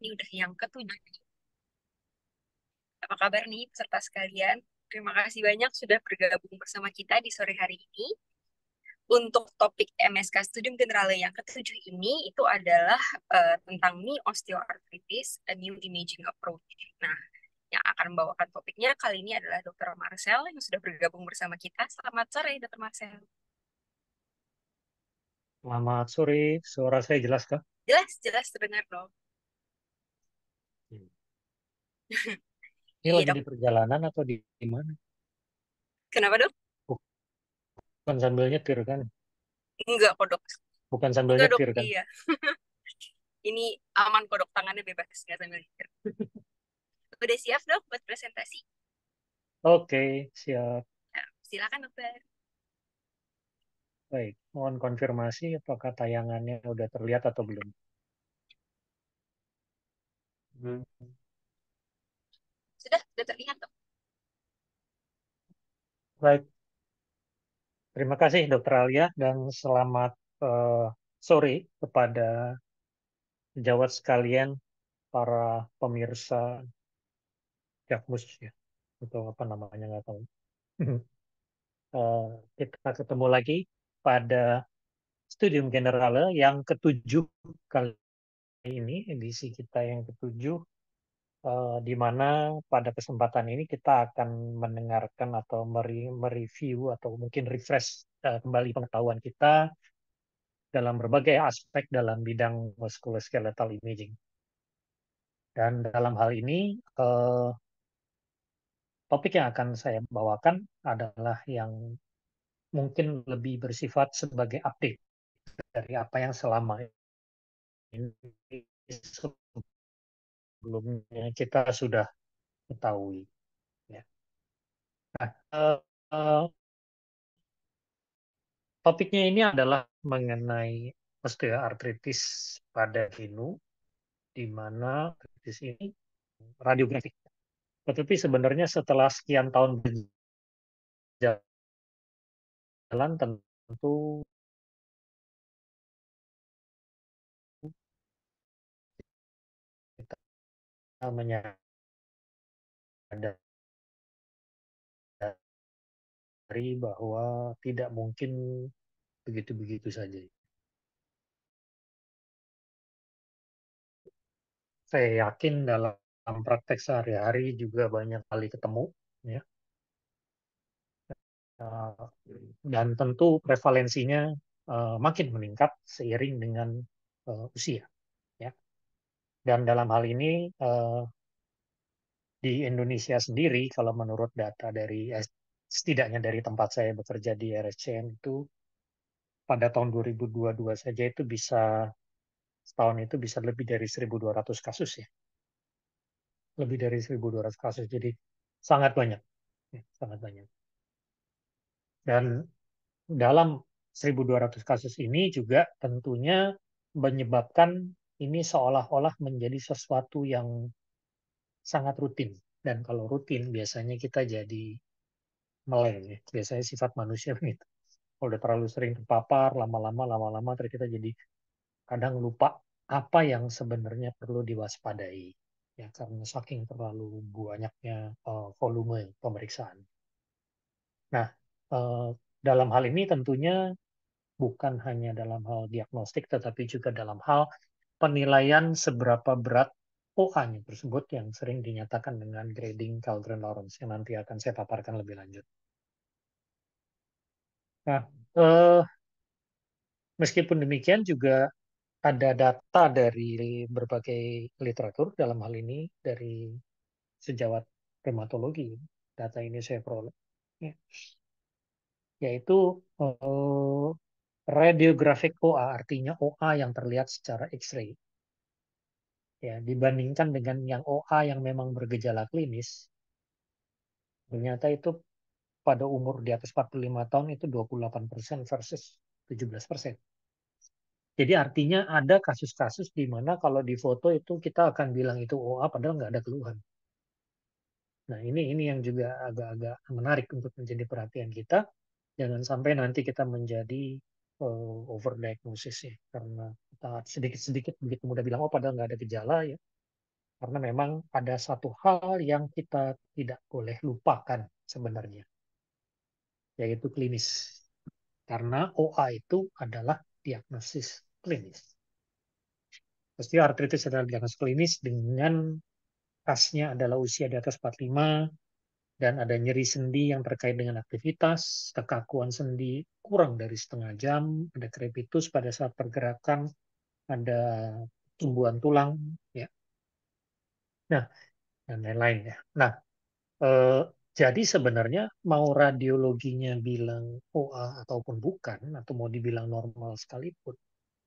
Ini udah yang ketujuh. Apa kabar nih peserta sekalian? Terima kasih banyak sudah bergabung bersama kita di sore hari ini. Untuk topik MSK Studium Generale yang ketujuh ini itu adalah tentang knee osteoarthritis, a new imaging approach. Nah, yang akan membawakan topiknya kali ini adalah Dr. Marcel yang sudah bergabung bersama kita. Selamat sore, Dr. Marcel. Selamat sore, suara saya jelas kah? Jelas, jelas terdengar dong. Hmm. Ini Iya lagi dok. di perjalanan atau di mana? Kenapa dok? Bukan sambil nyetir kan? Enggak kok dok. Bukan sambil Enggak dok, nyetir kan? iya. Ini aman kok dok, tangannya bebas, nggak sambil mikir. Udah siap dok buat presentasi? Oke, siap. Nah, silakan dokter. Baik, mohon konfirmasi apakah tayangannya udah terlihat atau belum? Hmm. Sudah terlihat dok. Baik, terima kasih Dokter Alia dan selamat sore kepada sejawat sekalian, para pemirsa Jakmus ya, atau apa namanya nggak tahu. Eh, kita ketemu lagi pada Studium Generale yang ketujuh kali ini, edisi kita yang ketujuh, di mana pada kesempatan ini kita akan mendengarkan atau mereview atau mungkin refresh kembali pengetahuan kita dalam berbagai aspek dalam bidang musculoskeletal imaging. Dan dalam hal ini, topik yang akan saya bawakan adalah yang mungkin lebih bersifat sebagai update dari apa yang selama ini sebelumnya kita sudah ketahui. Ya. Eh, eh, Topiknya ini adalah mengenai osteoartritis pada hinu, di mana artritis ini radiografik. Tetapi sebenarnya setelah sekian tahun berjalan, tentu kita menyadari bahwa tidak mungkin begitu-begitu saja. Saya yakin dalam praktek sehari-hari juga banyak kali ketemu, ya. Eh, dan tentu prevalensinya makin meningkat seiring dengan usia. Ya. Dan dalam hal ini di Indonesia sendiri, kalau menurut data dari setidaknya dari tempat saya bekerja di RSCM itu pada tahun 2022 saja itu bisa setahun itu bisa lebih dari 1.200 kasus ya, lebih dari 1.200 kasus. Jadi sangat banyak, ya, sangat banyak. Dan dalam 1.200 kasus ini juga tentunya menyebabkan ini seolah-olah menjadi sesuatu yang sangat rutin. Dan kalau rutin biasanya kita jadi meleng ya. Biasanya sifat manusia begitu. Kalau udah terlalu sering terpapar, lama-lama terus kita jadi kadang lupa apa yang sebenarnya perlu diwaspadai. Ya, karena saking terlalu banyaknya volume pemeriksaan. Nah, eh, dalam hal ini tentunya bukan hanya dalam hal diagnostik, tetapi juga dalam hal penilaian seberapa berat OA-nya tersebut yang sering dinyatakan dengan grading Caldron-Lawrence yang nanti akan saya paparkan lebih lanjut. Nah, eh, meskipun demikian juga ada data dari berbagai literatur dalam hal ini dari sejawat rheumatologi. Data ini saya peroleh, ya, yaitu radiographic OA, artinya OA yang terlihat secara X-ray. Ya, dibandingkan dengan yang OA yang memang bergejala klinis, ternyata itu pada umur di atas 45 tahun itu 28% versus 17%. Jadi artinya ada kasus-kasus di mana kalau di foto itu kita akan bilang itu OA padahal nggak ada keluhan. Nah, ini yang juga agak-agak menarik untuk menjadi perhatian kita. Jangan sampai nanti kita menjadi overdiagnosis ya. Karena kita sedikit-sedikit begitu mudah bilang, oh padahal nggak ada gejala ya. Karena memang ada satu hal yang kita tidak boleh lupakan sebenarnya, yaitu klinis. Karena OA itu adalah diagnosis klinis. Osteoartritis adalah diagnosis klinis dengan khasnya adalah usia di atas 45 dan ada nyeri sendi yang terkait dengan aktivitas, kekakuan sendi kurang dari setengah jam, ada krepitus pada saat pergerakan, ada tumbuhan tulang, ya. Nah, dan lain-lain ya. Nah, eh, jadi sebenarnya mau radiologinya bilang OA ataupun bukan, atau mau dibilang normal sekalipun,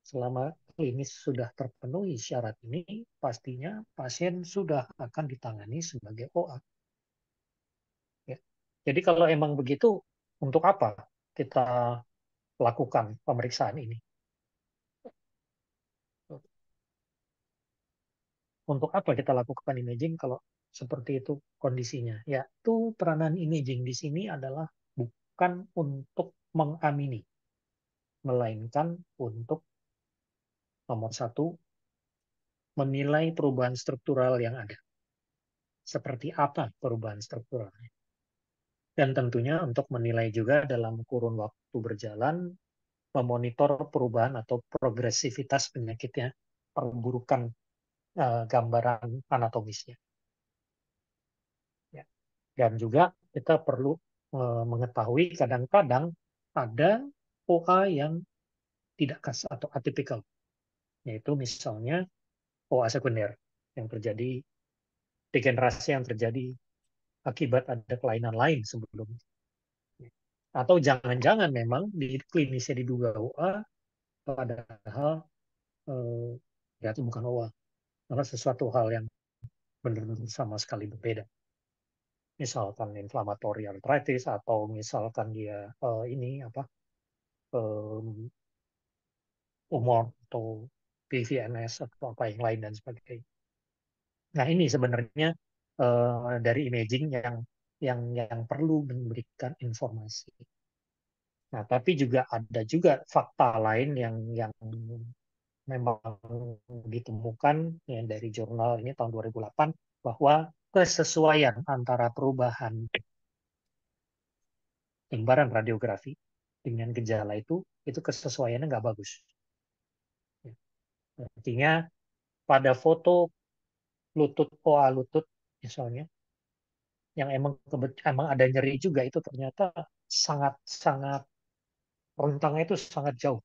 selama klinis sudah terpenuhi syarat ini, pastinya pasien sudah akan ditangani sebagai OA. Ya. Jadi kalau emang begitu, untuk apa kita lakukan pemeriksaan ini? Untuk apa kita lakukan imaging kalau seperti itu kondisinya? Yaitu peranan imaging di sini adalah bukan untuk mengamini, melainkan untuk nomor satu, menilai perubahan struktural yang ada. Seperti apa perubahan strukturalnya? Dan tentunya untuk menilai juga dalam kurun waktu berjalan, memonitor perubahan atau progresivitas penyakitnya, perburukan gambaran anatomisnya. Ya. Dan juga kita perlu mengetahui kadang-kadang ada OA yang tidak khas atau atipikal, yaitu misalnya OA sekunder yang terjadi, degenerasi yang terjadi akibat ada kelainan lain sebelumnya. Atau jangan-jangan memang di klinisnya diduga OA, padahal ya itu bukan OA, karena sesuatu hal yang benar-benar sama sekali berbeda. Misalkan inflammatory arthritis atau misalkan dia ini apa umur atau PVNS atau apa yang lain dan sebagainya. Nah ini sebenarnya dari imaging yang perlu memberikan informasi. Nah tapi juga ada juga fakta lain yang memang ditemukan ya, dari jurnal ini tahun 2008 bahwa kesesuaian antara perubahan gambaran radiografi dengan gejala itu kesesuaiannya nggak bagus. Artinya pada foto lutut OA lutut misalnya yang emang ada nyeri juga itu ternyata sangat sangat rentangnya itu sangat jauh.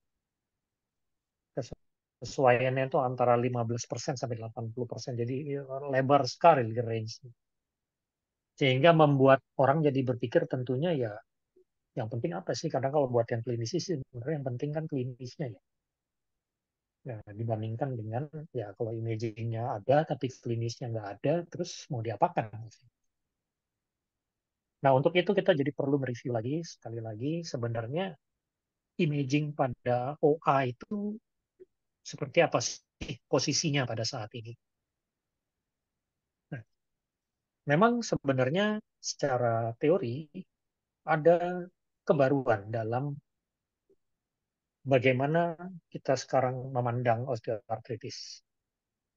Kesesuaiannya itu antara 15% sampai 80%. Jadi lebar sekali range. Sehingga membuat orang jadi berpikir tentunya ya yang penting apa sih? Kadang kalau buat yang klinis sih sebenarnya yang penting kan klinisnya ya. Nah, dibandingkan dengan ya kalau imagingnya ada tapi klinisnya nggak ada, terus mau diapakan? Nah, untuk itu kita jadi perlu mereview lagi, sekali lagi, sebenarnya imaging pada OA itu seperti apa sih posisinya pada saat ini. Nah, memang sebenarnya secara teori ada kebaruan dalam bagaimana kita sekarang memandang osteoartritis.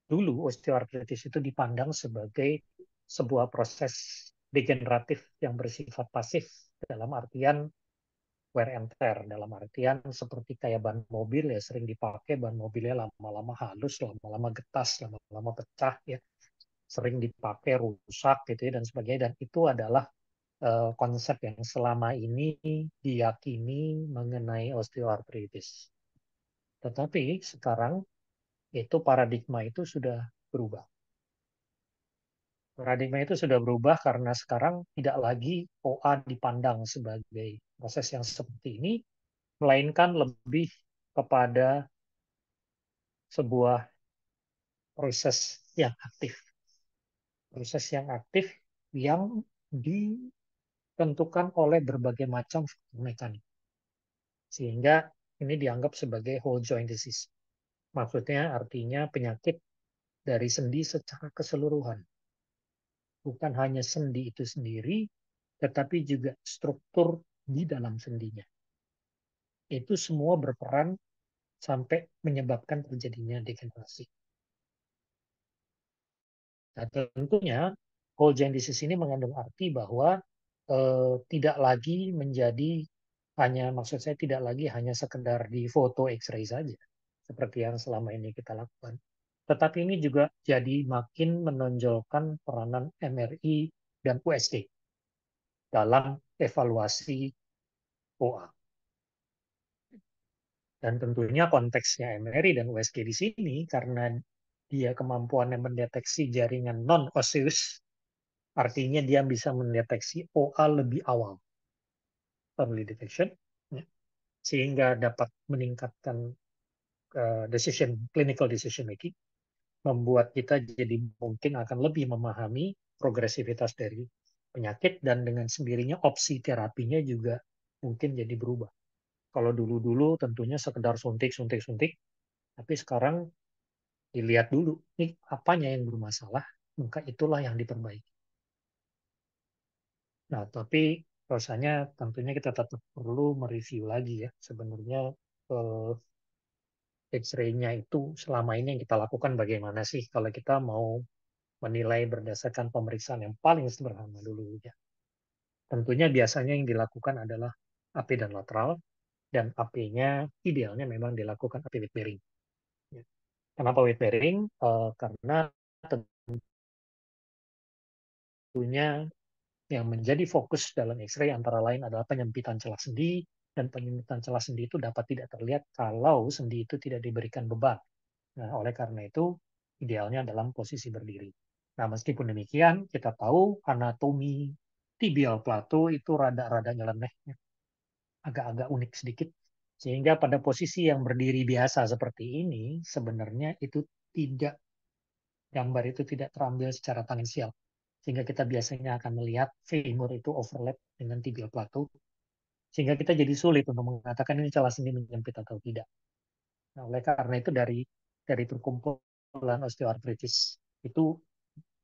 Dulu osteoartritis itu dipandang sebagai sebuah proses degeneratif yang bersifat pasif dalam artian wear and tear, dalam artian seperti kayak ban mobil ya sering dipakai, ban mobilnya lama-lama halus, lama-lama getas, lama-lama pecah ya, sering dipakai rusak gitu ya dan sebagainya, dan itu adalah konsep yang selama ini diyakini mengenai osteoartritis. Tetapi sekarang itu paradigma itu sudah berubah. Paradigma itu sudah berubah karena sekarang tidak lagi OA dipandang sebagai proses yang seperti ini, melainkan lebih kepada sebuah proses yang aktif. Proses yang aktif yang ditentukan oleh berbagai macam faktor mekanik. Sehingga ini dianggap sebagai whole joint disease. Maksudnya artinya penyakit dari sendi secara keseluruhan. Bukan hanya sendi itu sendiri, tetapi juga struktur di dalam sendinya. Itu semua berperan sampai menyebabkan terjadinya degenerasi. Nah, tentunya whole genome disease ini mengandung arti bahwa tidak lagi menjadi hanya, maksud saya tidak lagi hanya sekedar di foto X-ray saja, seperti yang selama ini kita lakukan. Tetapi ini juga jadi makin menonjolkan peranan MRI dan USG dalam evaluasi OA. Dan tentunya konteksnya MRI dan USG di sini karena dia kemampuannya mendeteksi jaringan non-osseous, artinya dia bisa mendeteksi OA lebih awal, early detection, ya, sehingga dapat meningkatkan clinical decision making, membuat kita jadi mungkin akan lebih memahami progresivitas dari penyakit dan dengan sendirinya opsi terapinya juga mungkin jadi berubah. Kalau dulu-dulu tentunya sekedar suntik, tapi sekarang dilihat dulu, nih apanya yang bermasalah, maka itulah yang diperbaiki. Nah, tapi rasanya tentunya kita tetap perlu mereview lagi ya, sebenarnya eh, X-ray-nya itu selama ini yang kita lakukan bagaimana sih kalau kita mau menilai berdasarkan pemeriksaan yang paling sederhana dulu ya. Tentunya biasanya yang dilakukan adalah AP dan lateral, dan AP-nya idealnya memang dilakukan AP weight bearing. Ya. Kenapa weight bearing? Karena tentunya yang menjadi fokus dalam X-ray antara lain adalah penyempitan celah sendi, dan penyempitan celah sendi itu dapat tidak terlihat kalau sendi itu tidak diberikan beban. Nah, oleh karena itu, idealnya dalam posisi berdiri. Nah, meskipun demikian, kita tahu anatomi tibial plateau itu rada-rada nyeleneh, ya, agak-agak unik sedikit. Sehingga pada posisi yang berdiri biasa seperti ini, sebenarnya itu tidak, gambar itu tidak terambil secara tangensial. Sehingga kita biasanya akan melihat femur itu overlap dengan tibial plateau, sehingga kita jadi sulit untuk mengatakan ini celah sendi menyempit atau tidak. Nah, oleh karena itu dari perkumpulan osteoartritis itu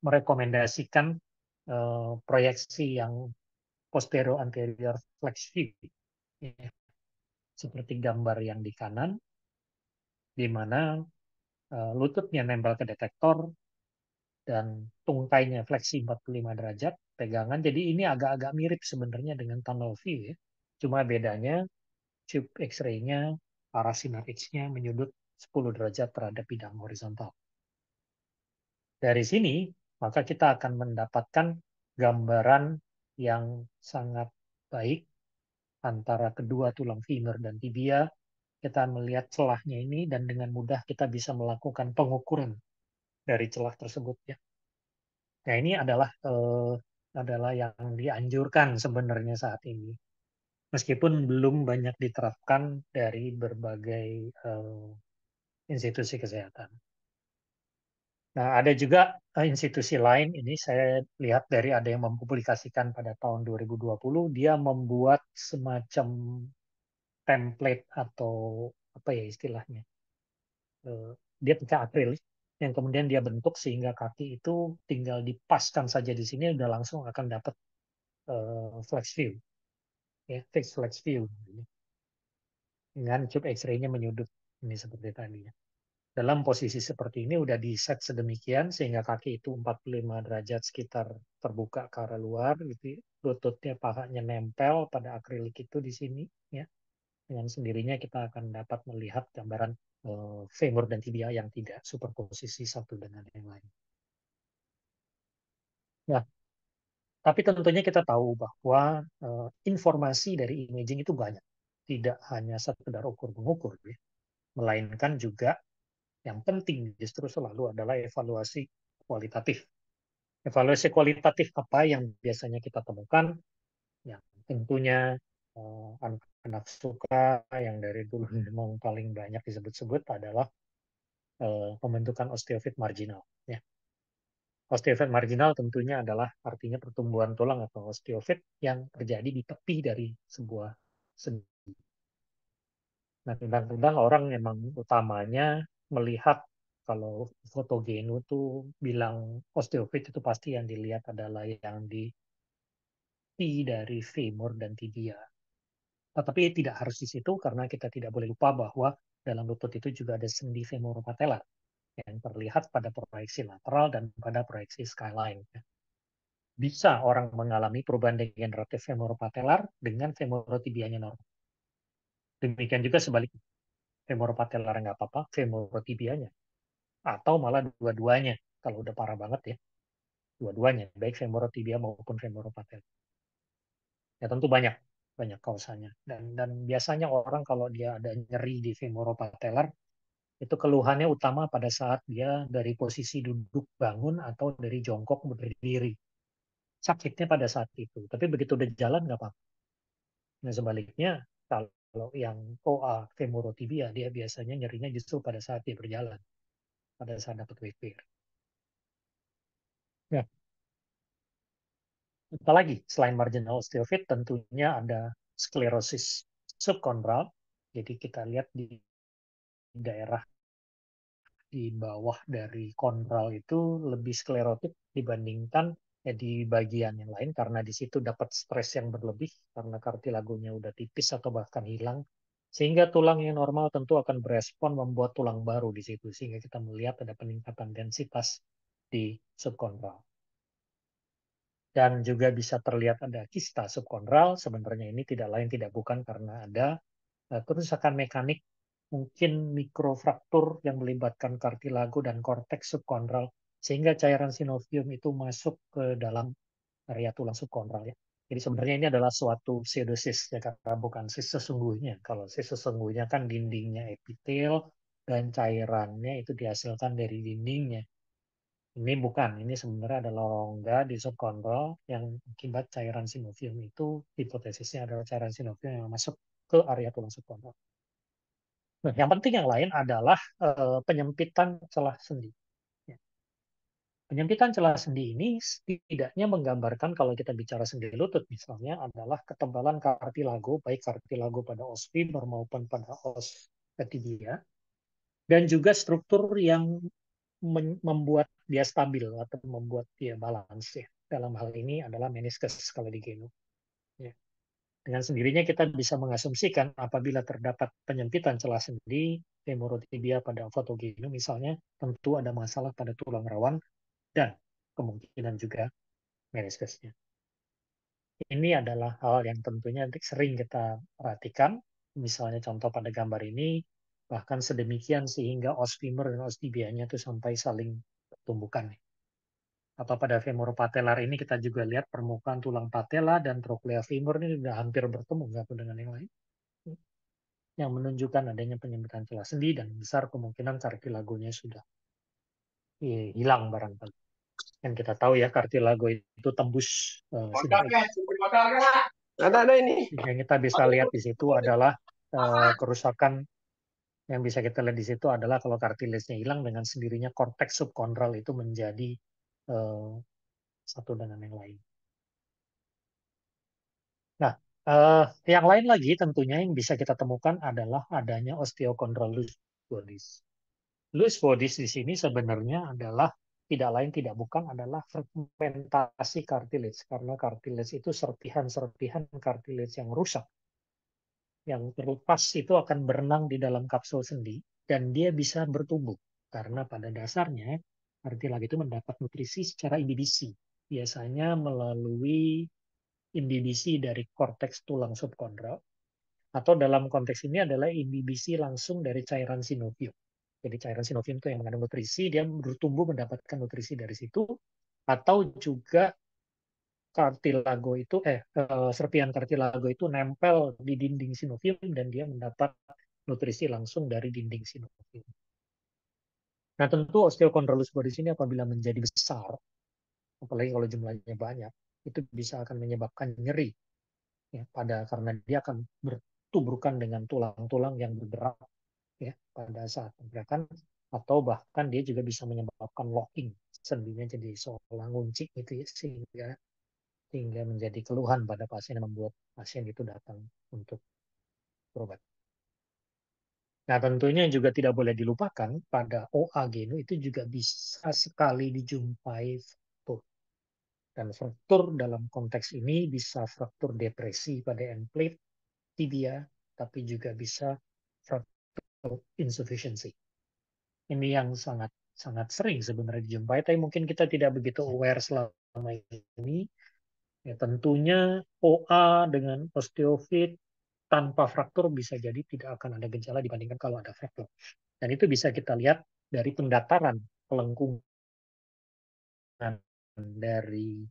merekomendasikan proyeksi yang posterior anterior flex view, ya, seperti gambar yang di kanan, di mana lututnya nempel ke detektor dan tungkainya fleksi 45 derajat pegangan. Jadi ini agak-agak mirip sebenarnya dengan tunnel view ya. Cuma bedanya tube X-ray-nya, arah sinar X-nya menyudut 10 derajat terhadap bidang horizontal. Dari sini, maka kita akan mendapatkan gambaran yang sangat baik antara kedua tulang femur dan tibia. Kita melihat celahnya ini dan dengan mudah kita bisa melakukan pengukuran dari celah tersebut ya. Nah, ini adalah yang dianjurkan sebenarnya saat ini. Meskipun belum banyak diterapkan dari berbagai institusi kesehatan. Nah, ada juga institusi lain, ini saya lihat dari ada yang mempublikasikan pada tahun 2020, dia membuat semacam template atau apa ya istilahnya, dia pakai akrilik yang kemudian dia bentuk sehingga kaki itu tinggal dipaskan saja di sini udah langsung akan dapat flex view, ya, fixed flex view dengan tube X-ray-nya menyudut ini seperti tadi ya. Dalam posisi seperti ini udah di set sedemikian sehingga kaki itu 45 derajat sekitar terbuka ke arah luar gitu, ya. Lututnya pahanya nempel pada akrilik itu di sini ya. Dengan sendirinya kita akan dapat melihat gambaran femur dan tibia yang tidak superposisi satu dengan yang lain. Nah, tapi tentunya kita tahu bahwa informasi dari imaging itu banyak. Tidak hanya sekedar ukur-mengukur, ya. Melainkan juga yang penting justru selalu adalah evaluasi kualitatif. Evaluasi kualitatif apa yang biasanya kita temukan? Yang tentunya anak-anak suka yang dari dulu memang paling banyak disebut-sebut adalah pembentukan osteofit marginal. Ya. Osteofit marginal tentunya adalah artinya pertumbuhan tulang atau osteofit yang terjadi di tepi dari sebuah sendi. Nah, kadang-kadang orang memang utamanya melihat kalau foto genu tuh bilang osteofit itu pasti yang dilihat adalah yang di dari femur dan tibia. Tetapi tidak harus di situ karena kita tidak boleh lupa bahwa dalam lutut itu juga ada sendi femoropatelar yang terlihat pada proyeksi lateral dan pada proyeksi skyline. Bisa orang mengalami perubahan degeneratif femoropatelar dengan femorotibianya normal. Demikian juga sebaliknya, femoropatelar nggak apa-apa, femorotibianya. Atau malah dua-duanya, kalau udah parah banget ya. Dua-duanya, baik femorotibia maupun femoropatelar. Ya tentu banyak banyak kausanya. Dan biasanya orang kalau dia ada nyeri di femoropatelar, itu keluhannya utama pada saat dia dari posisi duduk bangun atau dari jongkok berdiri. Sakitnya pada saat itu. Tapi begitu udah jalan nggak apa-apa. Nah sebaliknya, kalau yang OA femorotibia, dia biasanya nyerinya justru pada saat dia berjalan, pada saat dapat WP. Ya, apalagi selain marginal osteofit, tentunya ada sklerosis subkondral. Jadi kita lihat di daerah di bawah dari kondral itu lebih sklerotik dibandingkan di bagian yang lain karena di situ dapat stres yang berlebih karena kartilagonya udah tipis atau bahkan hilang. Sehingga tulang yang normal tentu akan berespon membuat tulang baru di situ sehingga kita melihat ada peningkatan densitas di subkondral. Dan juga bisa terlihat ada kista subkondral. Sebenarnya ini tidak lain tidak bukan karena ada kerusakan mekanik, mungkin mikrofraktur yang melibatkan kartilago dan korteks subkondral, sehingga cairan sinovium itu masuk ke dalam area tulang subkondral ya. Jadi sebenarnya ini adalah suatu pseudosis ya, karena bukan sis sesungguhnya. Kalau sis sesungguhnya kan dindingnya epitel dan cairannya itu dihasilkan dari dindingnya. Ini bukan, ini sebenarnya adalah rongga di subkondral yang akibat cairan sinovium itu hipotesisnya adalah cairan sinovium yang masuk ke area tulang subkondral. Nah, yang penting yang lain adalah penyempitan celah sendi. Ya. Penyempitan celah sendi ini setidaknya menggambarkan kalau kita bicara sendi lutut misalnya adalah ketebalan kartilago, baik kartilago pada os femur maupun pada os tibia, dan juga struktur yang membuat dia stabil atau membuat dia balance ya. Dalam hal ini adalah meniskus kalau di genu. Ya. Dengan sendirinya kita bisa mengasumsikan apabila terdapat penyempitan celah sendi, femorotibia pada fotogenu misalnya, tentu ada masalah pada tulang rawan dan kemungkinan juga meniskusnya. Ini adalah hal yang tentunya sering kita perhatikan, misalnya contoh pada gambar ini, bahkan sedemikian sehingga os femur dan os tibianya itu sampai saling bertumbukan. Apa pada femoropatelar ini kita juga lihat permukaan tulang patella dan trochlea femur ini sudah hampir bertemu satu dengan yang lain, yang menunjukkan adanya penyempitan celah sendi dan besar kemungkinan kartilagonya sudah hilang barangkali. Dan kita tahu ya kartilago itu tembus sidang X. Ada ini. Yang kita bisa lihat di situ adalah kerusakan yang bisa kita lihat di situ adalah kalau kartilesnya hilang dengan sendirinya korteks subkondral itu menjadi satu dengan yang lain. Nah, yang lain lagi tentunya yang bisa kita temukan adalah adanya osteochondral loose bodies. Loose bodies di sini sebenarnya adalah tidak lain tidak bukan adalah fragmentasi kartilage karena kartilage itu serpihan-serpihan kartilage yang rusak yang terlepas itu akan berenang di dalam kapsul sendi dan dia bisa bertumbuh karena pada dasarnya kartilage itu mendapat nutrisi secara imbibisi biasanya melalui imbibisi dari korteks tulang subkondral atau dalam konteks ini adalah imbibisi langsung dari cairan sinovium. Jadi cairan sinovium itu yang mengandung nutrisi, dia bertumbuh mendapatkan nutrisi dari situ, atau juga kartilago itu serpihan kartilago itu nempel di dinding sinovium dan dia mendapat nutrisi langsung dari dinding sinovium. Nah tentu osteochondrolus bodies ini apabila menjadi besar, apalagi kalau jumlahnya banyak, itu bisa akan menyebabkan nyeri ya karena dia akan bertubrukan dengan tulang-tulang yang bergerak ya pada saat pergerakan atau bahkan dia juga bisa menyebabkan locking sendinya jadi seolah ngunci gitu ya sehingga menjadi keluhan pada pasien yang membuat pasien itu datang untuk berobat. Nah, tentunya juga tidak boleh dilupakan pada OA genu itu juga bisa sekali dijumpai fraktur. Dan fraktur dalam konteks ini bisa fraktur depresi pada end plate, tibia, tapi juga bisa fraktur insufficiency. Ini yang sangat sangat sering sebenarnya dijumpai, tapi mungkin kita tidak begitu aware selama ini. Ya, tentunya OA dengan osteofit tanpa fraktur bisa jadi tidak akan ada gejala dibandingkan kalau ada fraktur. Dan itu bisa kita lihat dari pendataran kelengkungan dari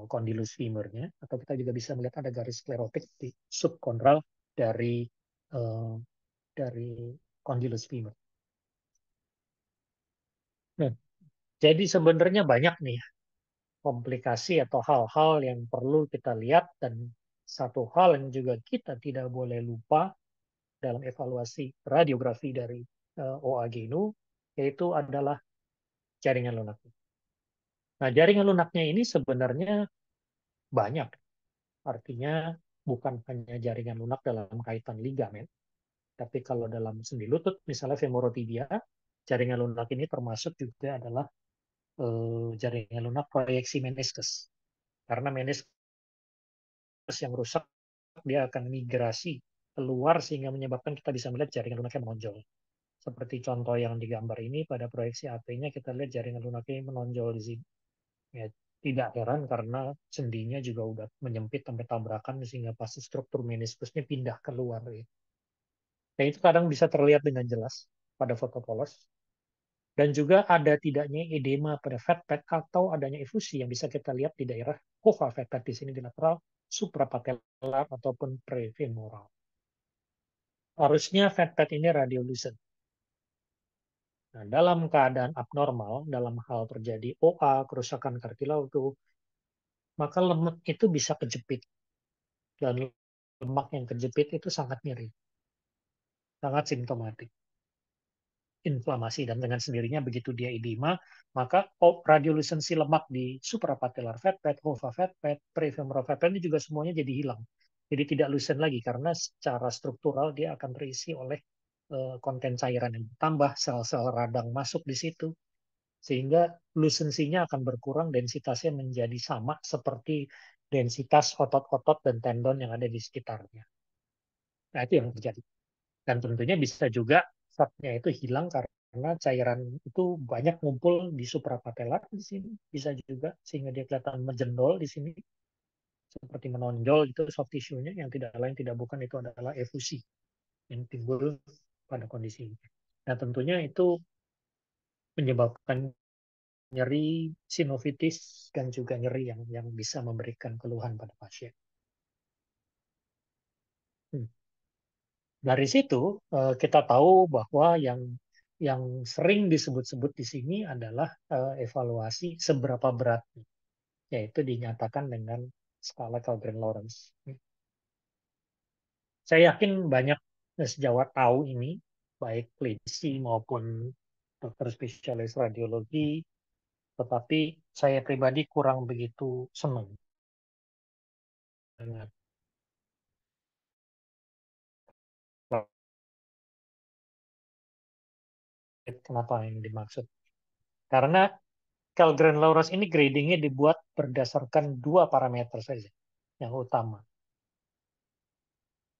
kondilus femurnya, atau kita juga bisa melihat ada garis sklerotik di subkondral dari uh, kondilus femur. Nah, jadi sebenarnya banyak nih komplikasi atau hal-hal yang perlu kita lihat, dan satu hal yang juga kita tidak boleh lupa dalam evaluasi radiografi dari OA genu yaitu adalah jaringan lunak. Nah, jaringan lunaknya ini sebenarnya banyak. Artinya bukan hanya jaringan lunak dalam kaitan ligamen, tapi kalau dalam sendi lutut, misalnya femorotibia, jaringan lunak ini termasuk juga adalah jaringan lunak proyeksi meniskus. Karena meniskus yang rusak, dia akan migrasi keluar sehingga menyebabkan kita bisa melihat jaringan lunaknya menonjol. Seperti contoh yang digambar ini, pada proyeksi AP-nya kita lihat jaringan lunaknya menonjol di sini. Ya, tidak heran karena sendinya juga udah menyempit sampai tabrakan sehingga pasti struktur meniskusnya pindah keluar. Ya. Dan itu kadang bisa terlihat dengan jelas pada foto polos. Dan juga ada tidaknya edema pada fat pad atau adanya efusi yang bisa kita lihat di daerah kova fat pad di sini di lateral, suprapatellar ataupun prefemoral. Harusnya fat pad ini radiolucent. Nah, dalam keadaan abnormal, dalam hal terjadi OA, kerusakan kartilage, maka lemak itu bisa kejepit. Dan lemak yang kejepit itu sangat nyeri, sangat simptomatik. Inflamasi, dan dengan sendirinya begitu dia edema, maka radiolusensi lemak di suprapatellar fat pad, vulva fat pad, prefemoral fat pad ini juga semuanya jadi hilang. Jadi tidak lucent lagi karena secara struktural dia akan terisi oleh konten cairan yang bertambah, sel-sel radang masuk di situ, sehingga lusensinya akan berkurang, densitasnya menjadi sama seperti densitas otot-otot dan tendon yang ada di sekitarnya. Nah, itu yang terjadi. Dan tentunya bisa juga fatnya itu hilang karena cairan itu banyak ngumpul di suprapatellar di sini, bisa juga sehingga dia kelihatan menjendol di sini seperti menonjol itu soft tissue-nya, yang tidak lain tidak bukan itu adalah efusi yang timbul pada kondisi ini. Nah, tentunya itu menyebabkan nyeri, sinovitis, dan juga nyeri yang bisa memberikan keluhan pada pasien. Dari situ kita tahu bahwa yang sering disebut-sebut di sini adalah evaluasi seberapa berat, yaitu dinyatakan dengan skala Kellgren-Lawrence. Saya yakin banyak sejawat tahu ini, baik klinisi maupun dokter spesialis radiologi, tetapi saya pribadi kurang begitu senang dengan kenapa yang dimaksud. Karena Kellgren-Lawrence ini gradingnya dibuat berdasarkan dua parameter saja yang utama.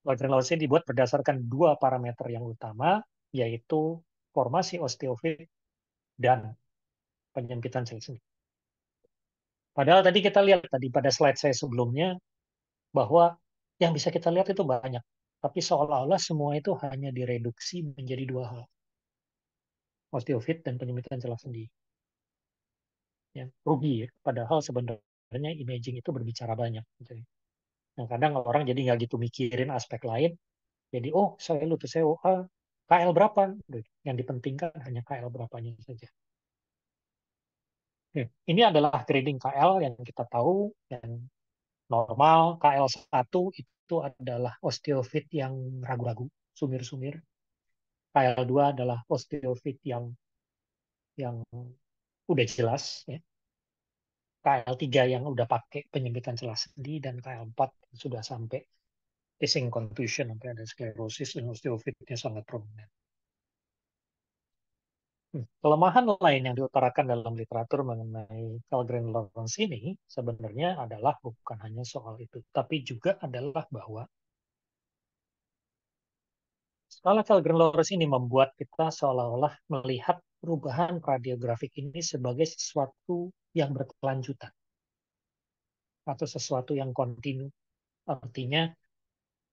Kellgren-Lawrence ini dibuat berdasarkan dua parameter yang utama, yaitu formasi osteofit dan penyempitan sel sendi. Padahal tadi kita lihat tadi pada slide saya sebelumnya bahwa yang bisa kita lihat itu banyak, tapi seolah-olah semua itu hanya direduksi menjadi dua hal, osteofit dan penyempitan sel sendi. Ya, rugi ya, padahal sebenarnya imaging itu berbicara banyak. Gitu. Nah, kadang orang jadi nggak gitu mikirin aspek lain. Jadi, oh, saya lutut saya OA, KL berapa? Yang dipentingkan hanya KL berapanya saja. Ini adalah grading KL yang kita tahu, yang normal. KL1 itu adalah osteofit yang ragu-ragu, sumir-sumir. KL2 adalah osteofit yang udah jelas. Ya. KL3 yang udah pakai penyempitan celah sendi, dan KL4 sudah sampai Ising contusion, sampai ada sklerosis dan osteofitnya sangat prominent. Kelemahan lain yang diutarakan dalam literatur mengenai Kellgren-Lawrence ini sebenarnya adalah bukan hanya soal itu, tapi juga adalah bahwa skala Kellgren-Lawrence ini membuat kita seolah-olah melihat perubahan radiografik ini sebagai sesuatu yang berkelanjutan atau sesuatu yang kontinu. Artinya,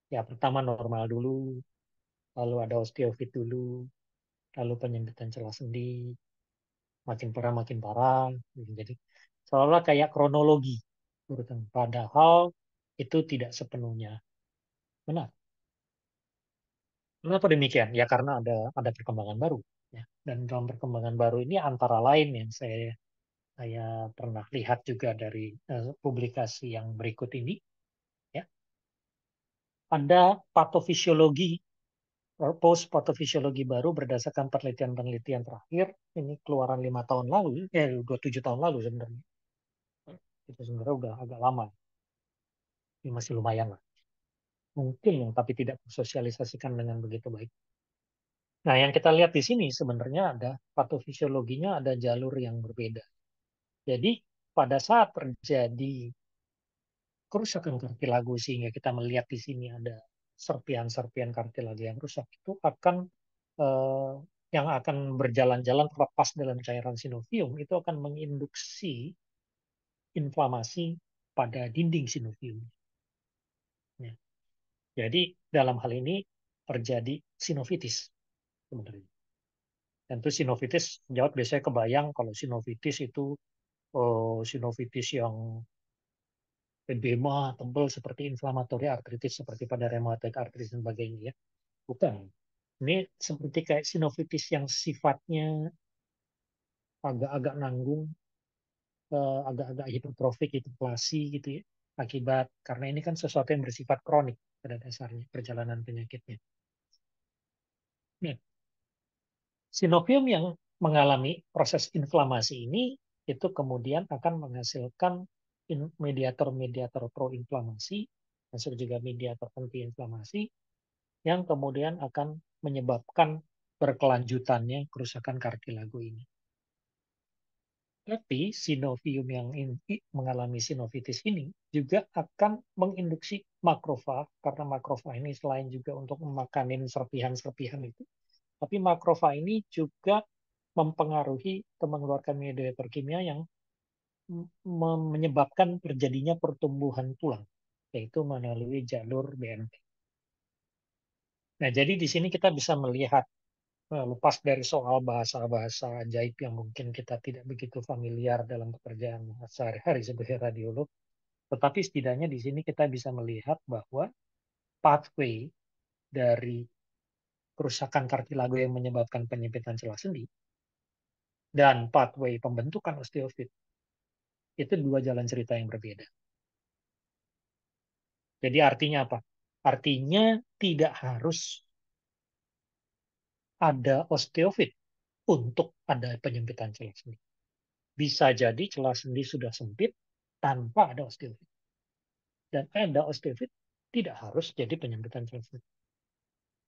ya pertama normal dulu, lalu ada osteofit dulu, lalu penyempitan celah sendi, makin parah. Jadi seolah kayak kronologi urutan. Padahal itu tidak sepenuhnya benar. Kenapa demikian? Ya karena ada perkembangan baru. Ya. Dan dalam perkembangan baru ini antara lain yang saya pernah lihat juga dari publikasi yang berikut ini, ya, ada patofisiologi, post patofisiologi baru berdasarkan penelitian-penelitian terakhir. Ini keluaran 5 tahun lalu, 27 tahun lalu sebenarnya. Itu sebenarnya udah agak lama, ini masih lumayan lah. Mungkin, tapi tidak tersosialisasikan dengan begitu baik. Nah, yang kita lihat di sini sebenarnya ada patofisiologinya, ada jalur yang berbeda. Jadi, pada saat terjadi kerusakan kartilago sehingga kita melihat di sini ada serpian-serpian kartilago yang rusak, itu akan eh, yang akan berjalan-jalan terlepas dalam cairan sinovium itu akan menginduksi inflamasi pada dinding sinovium. Ya. Jadi dalam hal ini terjadi sinovitis sebenarnya. Tentu sinovitis jawab biasanya kebayang kalau sinovitis itu sinovitis yang edema tebal seperti inflamatory arthritis seperti pada rheumatoid arthritis dan sebagainya, ya. Bukan. Ini seperti kayak sinovitis yang sifatnya agak-agak nanggung, agak-agak hipertrofik, hiperplasi gitu ya. Akibat karena ini kan sesuatu yang bersifat kronik pada dasarnya perjalanan penyakitnya. Nah, sinovium yang mengalami proses inflamasi ini itu kemudian akan menghasilkan mediator-mediator proinflamasi, masuk juga mediator antiinflamasi, yang kemudian akan menyebabkan berkelanjutannya kerusakan kartilago ini. Tapi sinovium yang mengalami sinovitis ini juga akan menginduksi makrofag, karena makrofag ini selain juga untuk memakanin serpihan-serpihan itu, tapi makrofag ini juga mempengaruhi atau mengeluarkan mediator kimia yang menyebabkan terjadinya pertumbuhan tulang, yaitu melalui jalur BMP. Nah, jadi di sini kita bisa melihat, lepas dari soal bahasa-bahasa ajaib yang mungkin kita tidak begitu familiar dalam pekerjaan sehari-hari sebagai radiolog, tetapi setidaknya di sini kita bisa melihat bahwa pathway dari kerusakan kartilago yang menyebabkan penyempitan celah sendi dan pathway pembentukan osteofit itu dua jalan cerita yang berbeda. Jadi artinya apa? Artinya tidak harus ada osteofit untuk ada penyempitan celah sendi. Bisa jadi celah sendi sudah sempit tanpa ada osteofit. Dan ada osteofit tidak harus jadi penyempitan celah sendi.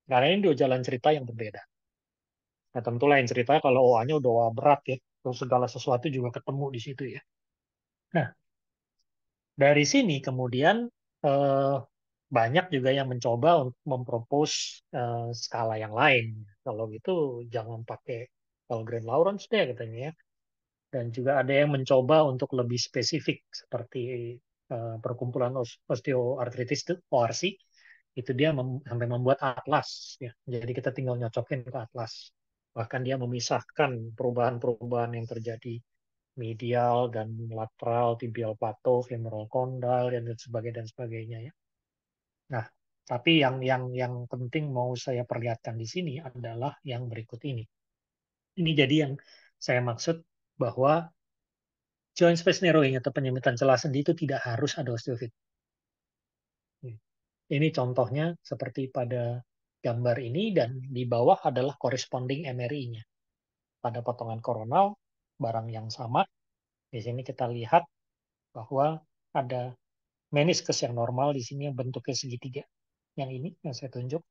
Karena ini dua jalan cerita yang berbeda. Nah, tentu lain ceritanya kalau OA-nya udah OA berat ya. Terus segala sesuatu juga ketemu di situ ya. Nah, dari sini kemudian eh, banyak juga yang mencoba untuk mempropose skala yang lain. Kalau gitu jangan pakai Dahlgren-Lawrence deh katanya ya. Dan juga ada yang mencoba untuk lebih spesifik seperti perkumpulan osteoartritis itu ORC, itu dia sampai membuat atlas ya. Jadi kita tinggal nyocokin ke atlas. Bahkan dia memisahkan perubahan-perubahan yang terjadi medial dan lateral, tibial plateau, femoral kondal dan sebagainya ya. Nah, tapi yang penting mau saya perlihatkan di sini adalah yang berikut ini. Ini jadi yang saya maksud bahwa joint space narrowing atau penyempitan celah sendi itu tidak harus ada osteofit. Ini contohnya seperti pada gambar ini dan di bawah adalah corresponding MRI-nya. Pada potongan koronal, barang yang sama. Di sini kita lihat bahwa ada meniskus yang normal di sini yang bentuknya segitiga. Yang ini yang saya tunjuk.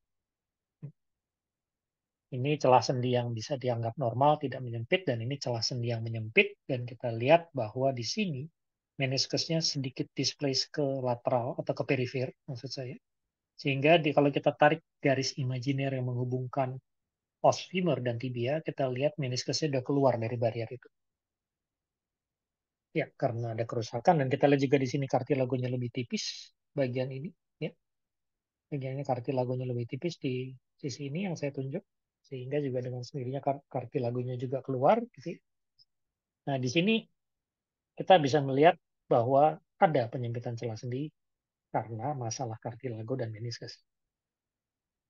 Ini celah sendi yang bisa dianggap normal, tidak menyempit, dan ini celah sendi yang menyempit. Dan kita lihat bahwa di sini meniskusnya sedikit displace ke lateral atau ke perifer, maksud saya. Sehingga kalau kita tarik garis imajiner yang menghubungkan os femur dan tibia, kita lihat meniskusnya udah keluar dari barrier itu. Ya, karena ada kerusakan dan kita lihat juga di sini kartilagonya lebih tipis bagian ini. Ya, bagian ini kartilagonya lebih tipis di sisi ini yang saya tunjuk, sehingga juga dengan sendirinya kartilagonya juga keluar. Gitu. Nah, di sini kita bisa melihat bahwa ada penyempitan celah sendi karena masalah kartilago dan meniskus.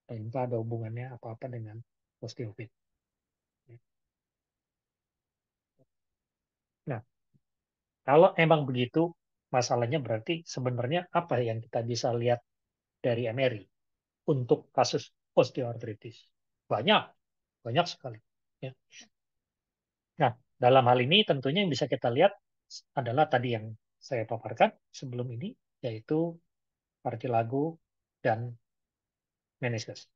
Tanpa ada hubungannya apa-apa dengan osteofit. Nah, kalau emang begitu, masalahnya berarti sebenarnya apa yang kita bisa lihat dari MRI untuk kasus osteoartritis? Banyak, banyak sekali. Ya. Nah, dalam hal ini tentunya yang bisa kita lihat adalah tadi yang saya paparkan sebelum ini, yaitu kartilago dan meniskus.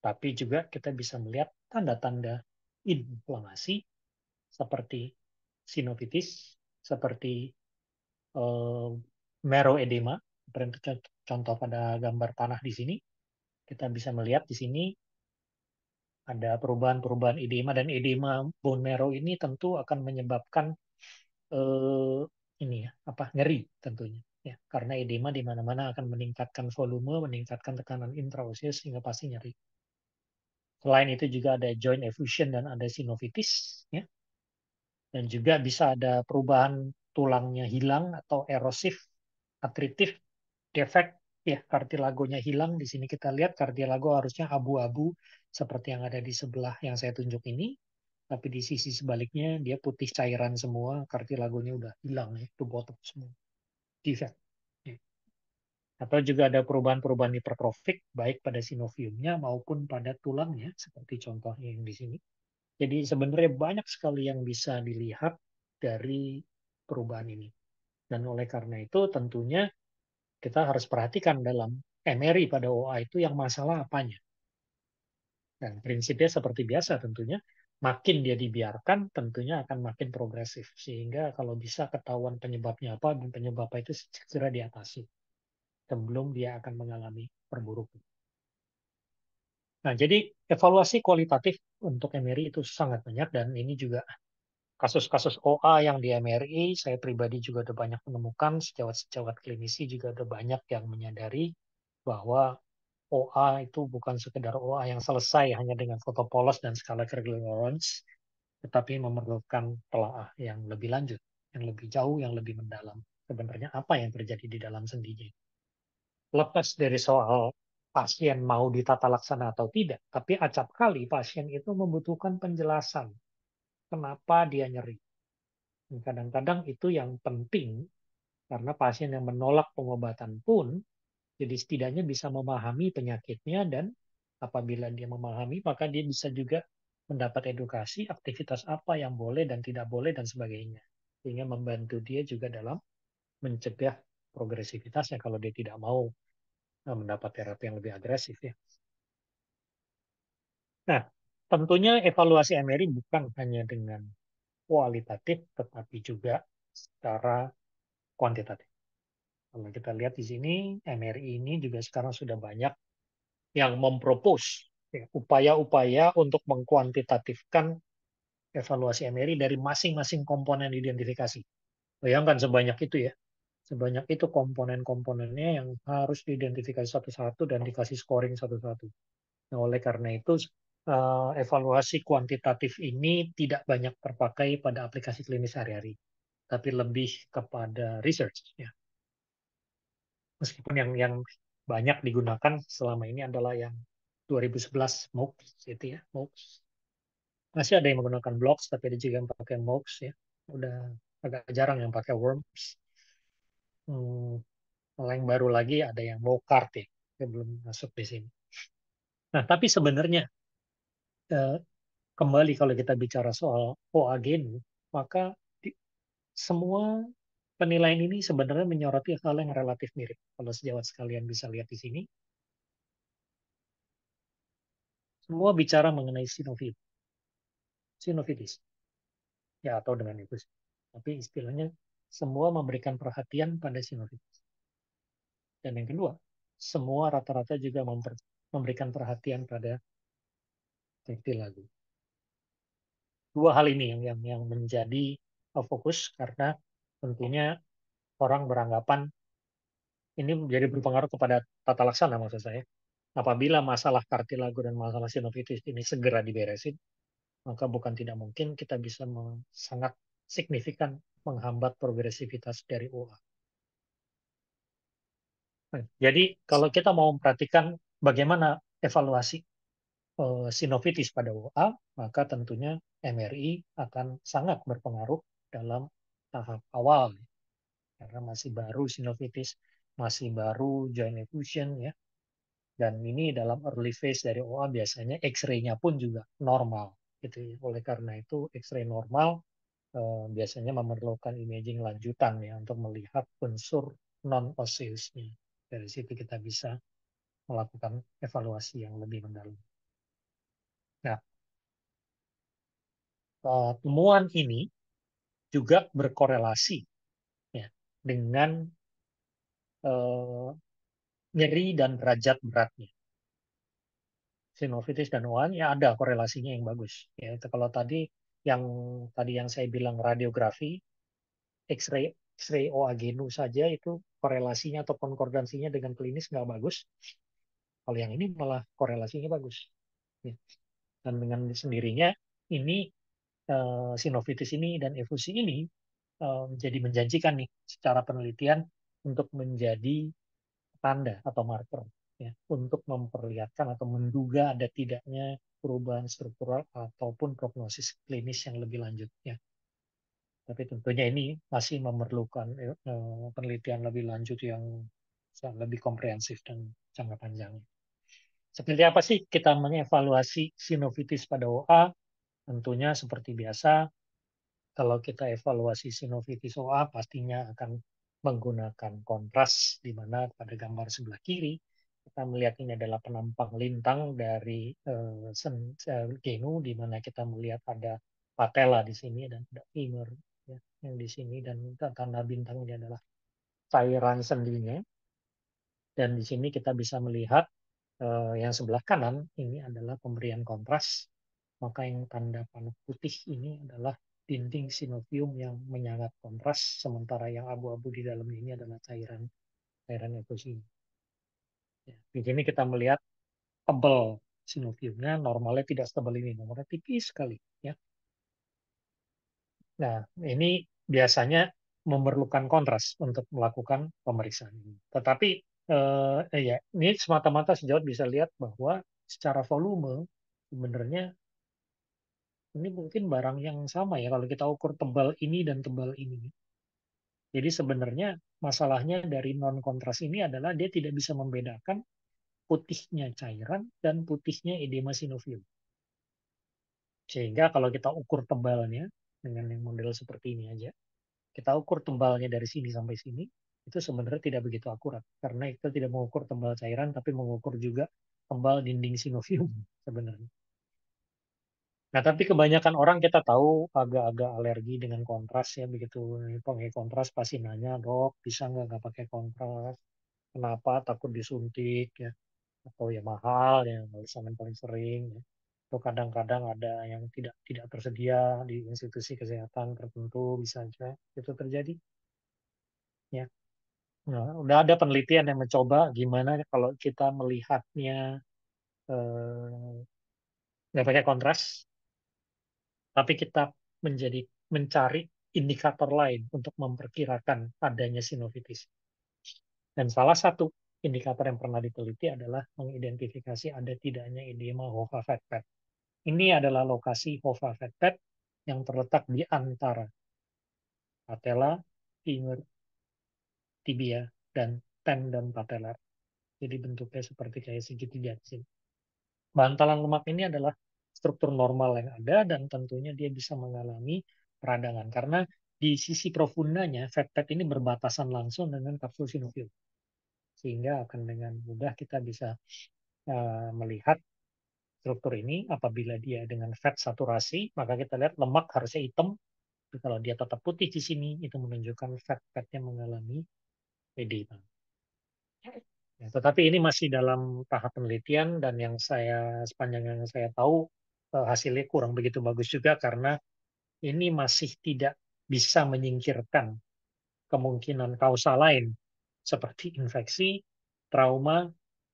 Tapi juga kita bisa melihat tanda-tanda inflamasi seperti sinovitis, seperti eh, marrow edema, seperti contoh pada gambar panah di sini. Kita bisa melihat di sini ada perubahan-perubahan edema dan edema bone marrow ini tentu akan menyebabkan eh, ini ya apa nyeri tentunya ya karena edema di mana-mana akan meningkatkan volume, meningkatkan tekanan intraoseus sehingga pasti nyeri. Selain itu juga ada joint effusion dan ada sinovitis ya. Dan juga bisa ada perubahan tulangnya hilang atau erosif, artritif, defect ya kartilagonya hilang. Di sini kita lihat kartilago harusnya abu-abu seperti yang ada di sebelah yang saya tunjuk ini. Tapi di sisi sebaliknya dia putih cairan semua, kartilagonya udah hilang ya, itu botok semua. Defect. Ya. Atau juga ada perubahan-perubahan hipertrofik baik pada sinoviumnya maupun pada tulangnya seperti contohnya yang di sini. Jadi sebenarnya banyak sekali yang bisa dilihat dari perubahan ini. Dan oleh karena itu tentunya kita harus perhatikan dalam MRI pada OA itu yang masalah apanya. Dan prinsipnya seperti biasa tentunya, makin dia dibiarkan tentunya akan makin progresif. Sehingga kalau bisa ketahuan penyebabnya apa dan penyebab itu segera diatasi. Sebelum dia akan mengalami perburukan. Nah, jadi evaluasi kualitatif untuk MRI itu sangat banyak dan ini juga kasus-kasus OA yang di MRI, saya pribadi juga udah banyak menemukan, sejawat-sejawat klinisi juga udah banyak yang menyadari bahwa OA itu bukan sekedar OA yang selesai hanya dengan foto polos dan skala Krigler-Lorentz, tetapi memerlukan telaah yang lebih lanjut, yang lebih jauh, yang lebih mendalam. Sebenarnya apa yang terjadi di dalam sendinya. Lepas dari soal pasien mau ditata laksana atau tidak, tapi acap kali pasien itu membutuhkan penjelasan kenapa dia nyeri. Kadang-kadang itu yang penting karena pasien yang menolak pengobatan pun jadi setidaknya bisa memahami penyakitnya dan apabila dia memahami maka dia bisa juga mendapat edukasi aktivitas apa yang boleh dan tidak boleh dan sebagainya. Sehingga membantu dia juga dalam mencegah progresivitasnya kalau dia tidak mau mendapat terapi yang lebih agresif ya. Nah, tentunya evaluasi MRI bukan hanya dengan kualitatif tetapi juga secara kuantitatif. Kalau kita lihat di sini, MRI ini juga sekarang sudah banyak yang mempropos ya, upaya-upaya untuk mengkuantitatifkan evaluasi MRI dari masing-masing komponen identifikasi. Bayangkan sebanyak itu ya. Sebanyak itu komponen-komponennya yang harus diidentifikasi satu-satu dan dikasih scoring satu-satu. Nah, oleh karena itu, evaluasi kuantitatif ini tidak banyak terpakai pada aplikasi klinis sehari-hari, tapi lebih kepada research. Ya. Meskipun yang banyak digunakan selama ini adalah yang 2011 MOOCs gitu ya, MOOCs. Masih ada yang menggunakan blocks, tapi ada juga yang pakai MOOCs ya. Udah agak jarang yang pakai Worms. Kalau yang baru lagi ada yang MOCART ya, yang belum masuk di sini. Nah, tapi sebenarnya eh, kembali kalau kita bicara soal OA geni, maka semua penilaian ini sebenarnya menyoroti hal yang relatif mirip. Kalau sejawat sekalian bisa lihat di sini, semua bicara mengenai sinovitis, ya atau dengan itu. Tapi istilahnya semua memberikan perhatian pada sinovitis. Dan yang kedua, semua rata-rata juga memberikan perhatian pada kartilago. Dua hal ini yang menjadi fokus karena tentunya orang beranggapan ini jadi berpengaruh kepada tata laksana maksud saya. Apabila masalah kartilago dan masalah sinusitis ini segera diberesin, maka bukan tidak mungkin kita bisa sangat signifikan menghambat progresivitas dari OA. Jadi kalau kita mau memperhatikan bagaimana evaluasi sinusitis pada OA, maka tentunya MRI akan sangat berpengaruh dalam tahap awal karena masih baru sinusitis, masih baru joint effusion ya. Dan ini dalam early phase dari OA biasanya X-ray-nya pun juga normal gitu ya. Oleh karena itu X-ray normal biasanya memerlukan imaging lanjutan ya untuk melihat unsur non-osseousnya. Dari situ kita bisa melakukan evaluasi yang lebih mendalam. Nah, temuan ini juga berkorelasi ya dengan nyeri dan derajat beratnya. Sinusitis dan OA ya ada korelasinya yang bagus. Ya, itu kalau yang tadi yang saya bilang radiografi, X-ray OA genu saja itu korelasinya atau konkordansinya dengan klinis nggak bagus. Kalau yang ini malah korelasinya bagus. Ya. Dan dengan sendirinya ini sinusitis ini dan efusi ini jadi menjanjikan nih secara penelitian untuk menjadi tanda atau marker ya, untuk memperlihatkan atau menduga ada tidaknya perubahan struktural ataupun prognosis klinis yang lebih lanjut ya. Tapi tentunya ini masih memerlukan penelitian lebih lanjut yang lebih komprehensif dan jangka panjang. Seperti apa sih kita mengevaluasi sinusitis pada OA? Tentunya seperti biasa, kalau kita evaluasi sinusitis OA pastinya akan menggunakan kontras, di mana pada gambar sebelah kiri kita melihat ini adalah penampang lintang dari genu, di mana kita melihat ada patella di sini dan ada femur ya, yang di sini, dan tanda bintang ini adalah cairan sendinya. Dan di sini kita bisa melihat yang sebelah kanan ini adalah pemberian kontras, maka yang tanda panah putih ini adalah dinding sinovium yang menyangat kontras, sementara yang abu-abu di dalam ini adalah cairan efusi. Ya, di sini kita melihat tebal sinoviumnya, normalnya tidak setebal ini, normalnya tipis sekali. Ya. Nah, ini biasanya memerlukan kontras untuk melakukan pemeriksaan ini. Tetapi ya, ini semata-mata sejauh bisa lihat bahwa secara volume sebenarnya ini mungkin barang yang sama ya kalau kita ukur tebal ini dan tebal ini. Jadi sebenarnya masalahnya dari non-kontras ini adalah dia tidak bisa membedakan putihnya cairan dan putihnya edema sinovium. Sehingga kalau kita ukur tebalnya dengan yang model seperti ini aja, kita ukur tebalnya dari sini sampai sini, itu sebenarnya tidak begitu akurat. Karena kita tidak mengukur tebal cairan, tapi mengukur juga tebal dinding sinovium sebenarnya. Nah, tapi kebanyakan orang kita tahu agak-agak alergi dengan kontras ya, begitu pakai kontras pasti nanya, dok, bisa nggak pakai kontras? Kenapa? Takut disuntik ya, atau ya mahal ya, alasan yang paling sering ya. Atau kadang-kadang ada yang tidak tersedia di institusi kesehatan tertentu, bisa aja itu terjadi ya. Nah, udah ada penelitian yang mencoba gimana kalau kita melihatnya nggak pakai kontras, tapi kita mencari indikator lain untuk memperkirakan adanya sinusitis. Dan salah satu indikator yang pernah diteliti adalah mengidentifikasi ada tidaknya edema Hova Fatpad. Ini adalah lokasi Hova Fatpad yang terletak di antara patella, femur, tibia, dan tendon patellar. Jadi bentuknya seperti kayak segitiga di sini. Bantalan lemak ini adalah struktur normal yang ada dan tentunya dia bisa mengalami peradangan karena di sisi profundanya fatpad ini berbatasan langsung dengan kapsul sinovium, sehingga akan dengan mudah kita bisa melihat struktur ini. Apabila dia dengan fat saturasi, maka kita lihat lemak harusnya hitam. Tapi kalau dia tetap putih di sini, itu menunjukkan fat-fatnya mengalami edema. Ya, tetapi ini masih dalam tahap penelitian dan sepanjang yang saya tahu hasilnya kurang begitu bagus juga karena ini masih tidak bisa menyingkirkan kemungkinan kausal lain seperti infeksi, trauma,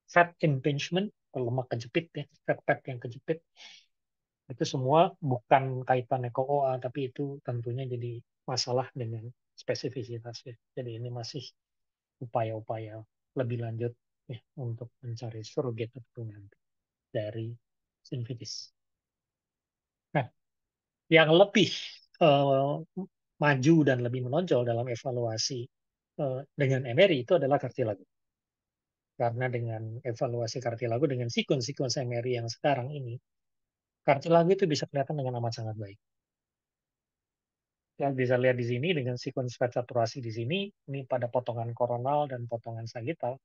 fat impingement, lemak kejepit ya, fat yang kejepit. Itu semua bukan kaitannya ke OA, tapi itu tentunya jadi masalah dengan spesifisitasnya. Jadi ini masih upaya-upaya lebih lanjut ya, untuk mencari surrogate nanti dari simfitis. Nah, yang lebih eh, maju dan lebih menonjol dalam evaluasi dengan MRI itu adalah kartilago. Karena dengan evaluasi kartilago dengan sekuen-sekuen MRI yang sekarang ini, kartilago itu bisa kelihatan dengan amat sangat baik. Ya, bisa lihat di sini dengan sekuen fat saturasi di sini, ini pada potongan koronal dan potongan sagittal.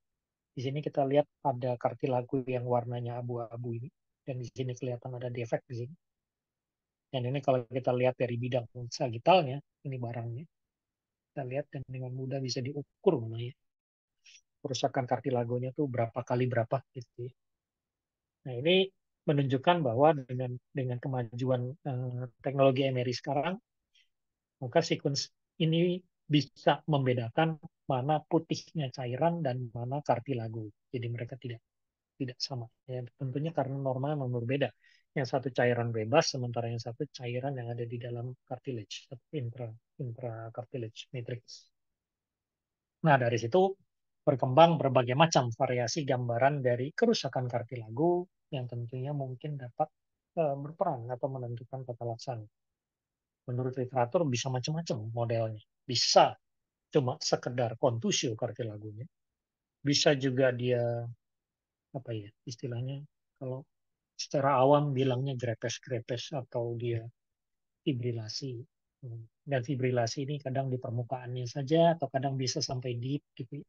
Di sini kita lihat ada kartilago yang warnanya abu-abu ini, dan di sini kelihatan ada defek di sini. Dan ini kalau kita lihat dari bidang sagittalnya, ini barangnya, kita lihat dan dengan mudah bisa diukur mana ya kerusakan kartilagonya tuh berapa kali berapa gitu. Nah ini menunjukkan bahwa dengan kemajuan teknologi MRI sekarang, maka sequence ini bisa membedakan mana putihnya cairan dan mana kartilago. Jadi mereka tidak sama. Ya, tentunya karena normal memang berbeda. Yang satu cairan bebas, sementara yang satu cairan yang ada di dalam cartilage, intra cartilage matrix. Nah, dari situ berkembang berbagai macam variasi gambaran dari kerusakan kartilago yang tentunya mungkin dapat berperan atau menentukan tata laksana. Menurut literatur bisa macam-macam modelnya. Bisa cuma sekedar kontusio kartilagonya. Bisa juga dia apa ya istilahnya kalau secara awam bilangnya grepes-grepes atau dia fibrilasi. Dan fibrilasi ini kadang di permukaannya saja atau kadang bisa sampai deep gitu.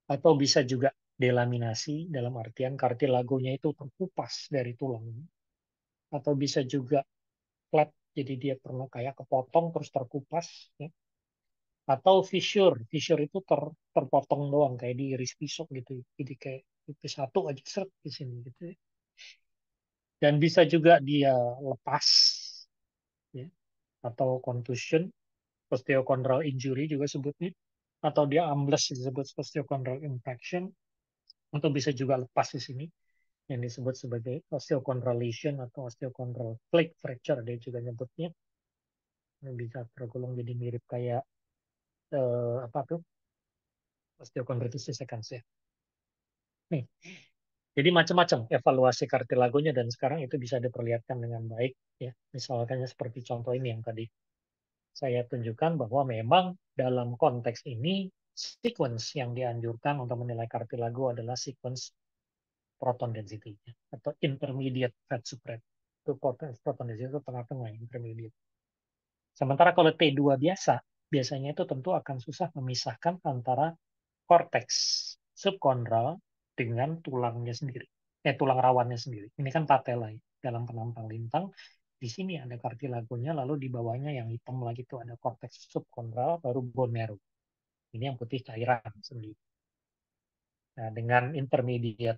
Atau bisa juga delaminasi dalam artian kartilagonya itu terkupas dari tulang. Atau bisa juga flat, jadi dia pernah kayak kepotong terus terkupas. Ya. Atau fissure itu terpotong doang kayak di iris pisau gitu. Jadi kayak tipis satu aja seret di sini gitu. Ya. Dan bisa juga dia lepas ya. Atau contusion, osteochondral injury juga sebutnya. Atau dia ambles disebut osteochondral infection. Atau bisa juga lepas di sini yang disebut sebagai osteochondral lesion atau osteochondral flake fracture dia juga nyebutnya. Ini bisa tergolong jadi mirip kayak apa tuh osteochondritis dissecans ya. Nih, jadi macam-macam evaluasi kartilagonya dan sekarang itu bisa diperlihatkan dengan baik ya. Misalkan seperti contoh ini yang tadi saya tunjukkan bahwa memang dalam konteks ini sequence yang dianjurkan untuk menilai kartilago adalah sequence proton density atau intermediate fat spread. Itu proton density itu tengah-tengah intermediate. Sementara kalau T2 biasa, biasanya itu tentu akan susah memisahkan antara korteks subkondral dengan tulangnya sendiri. Tulang rawannya sendiri. Ini kan patella ya, dalam penampang lintang. Di sini ada kartilagonya, lalu di bawahnya yang hitam lagi itu ada korteks subkondral, baru bone marrow. Ini yang putih cairan sendiri. Nah, dengan intermediate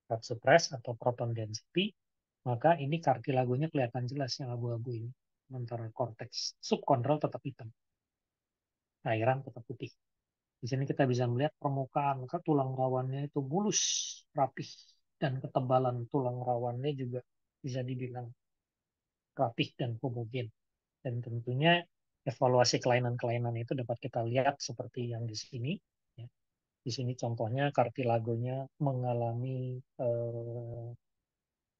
fat suppress atau proton density, maka ini kartilagonya kelihatan jelas yang abu-abu ini. Sementara korteks subkondral tetap hitam. Cairan tetap putih. Di sini kita bisa melihat permukaan tulang rawannya itu mulus, rapih, dan ketebalan tulang rawannya juga bisa dibilang rapih dan homogen. Dan tentunya evaluasi kelainan-kelainan itu dapat kita lihat seperti yang di sini. Ya. Di sini contohnya kartilagonya mengalami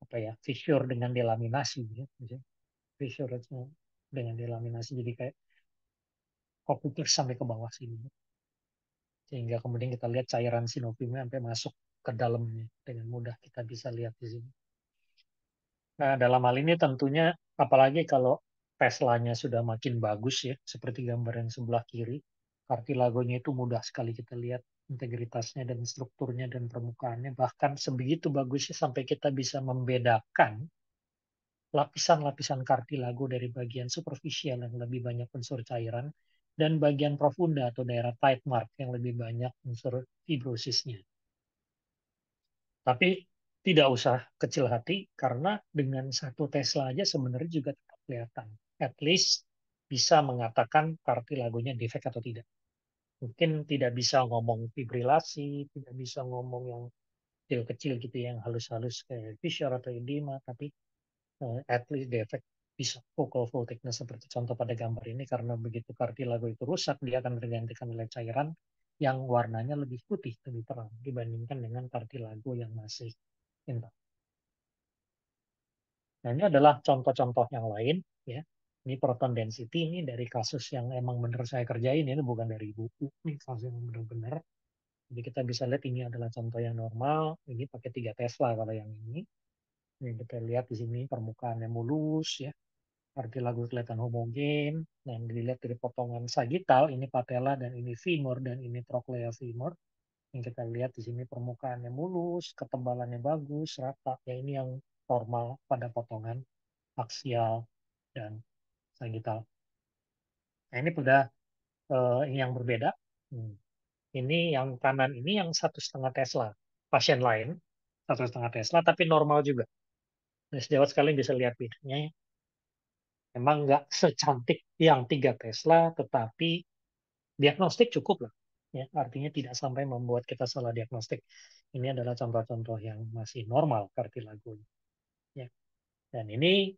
apa ya fissure dengan delaminasi, ya. Fissure dengan delaminasi jadi kayak kopuknya sampai ke bawah sini. Sehingga kemudian kita lihat cairan sinoviumnya sampai masuk ke dalamnya dengan mudah kita bisa lihat di sini. Nah, dalam hal ini tentunya apalagi kalau Teslanya sudah makin bagus ya, seperti gambar yang sebelah kiri, kartilagonya itu mudah sekali kita lihat integritasnya dan strukturnya dan permukaannya bahkan sebegitu bagusnya sampai kita bisa membedakan lapisan-lapisan kartilago dari bagian superficial yang lebih banyak unsur cairan dan bagian profunda atau daerah tight mark yang lebih banyak unsur fibrosisnya. Tapi tidak usah kecil hati karena dengan 1 Tesla aja sebenarnya juga tetap kelihatan. At least bisa mengatakan kartilagonya defect atau tidak. Mungkin tidak bisa ngomong fibrilasi, tidak bisa ngomong yang kecil-kecil gitu yang halus-halus kayak fissure atau edema, tapi at least defect bisa focal full thickness seperti contoh pada gambar ini karena begitu kartilago itu rusak dia akan tergantikan oleh cairan yang warnanya lebih putih, lebih terang dibandingkan dengan kartilago yang masih intak. Nah, ini adalah contoh-contoh yang lain ya. Ini proton density ini dari kasus yang emang benar saya kerjain, ini bukan dari buku, ini kasus yang benar-benar. Jadi kita bisa lihat ini adalah contoh yang normal, ini pakai 3 Tesla kalau yang ini. Ini kita lihat di sini permukaannya mulus ya, kartilago kelihatan homogen, dan dilihat dari potongan sagittal, ini patella dan ini femur dan ini trochlea femur. Yang kita lihat di sini permukaannya mulus, ketebalannya bagus, rata. Ya ini yang normal pada potongan aksial dan sagittal. Nah ini sudah ini yang berbeda. Ini yang kanan ini yang 1,5 Tesla. Pasien lain 1,5 Tesla tapi normal juga. Nah, sejauh sekalian bisa lihat bedanya. Memang nggak secantik yang 3 Tesla, tetapi diagnostik cukup lah. Ya, artinya tidak sampai membuat kita salah diagnostik. Ini adalah contoh-contoh yang masih normal kartilago. Ya. Dan ini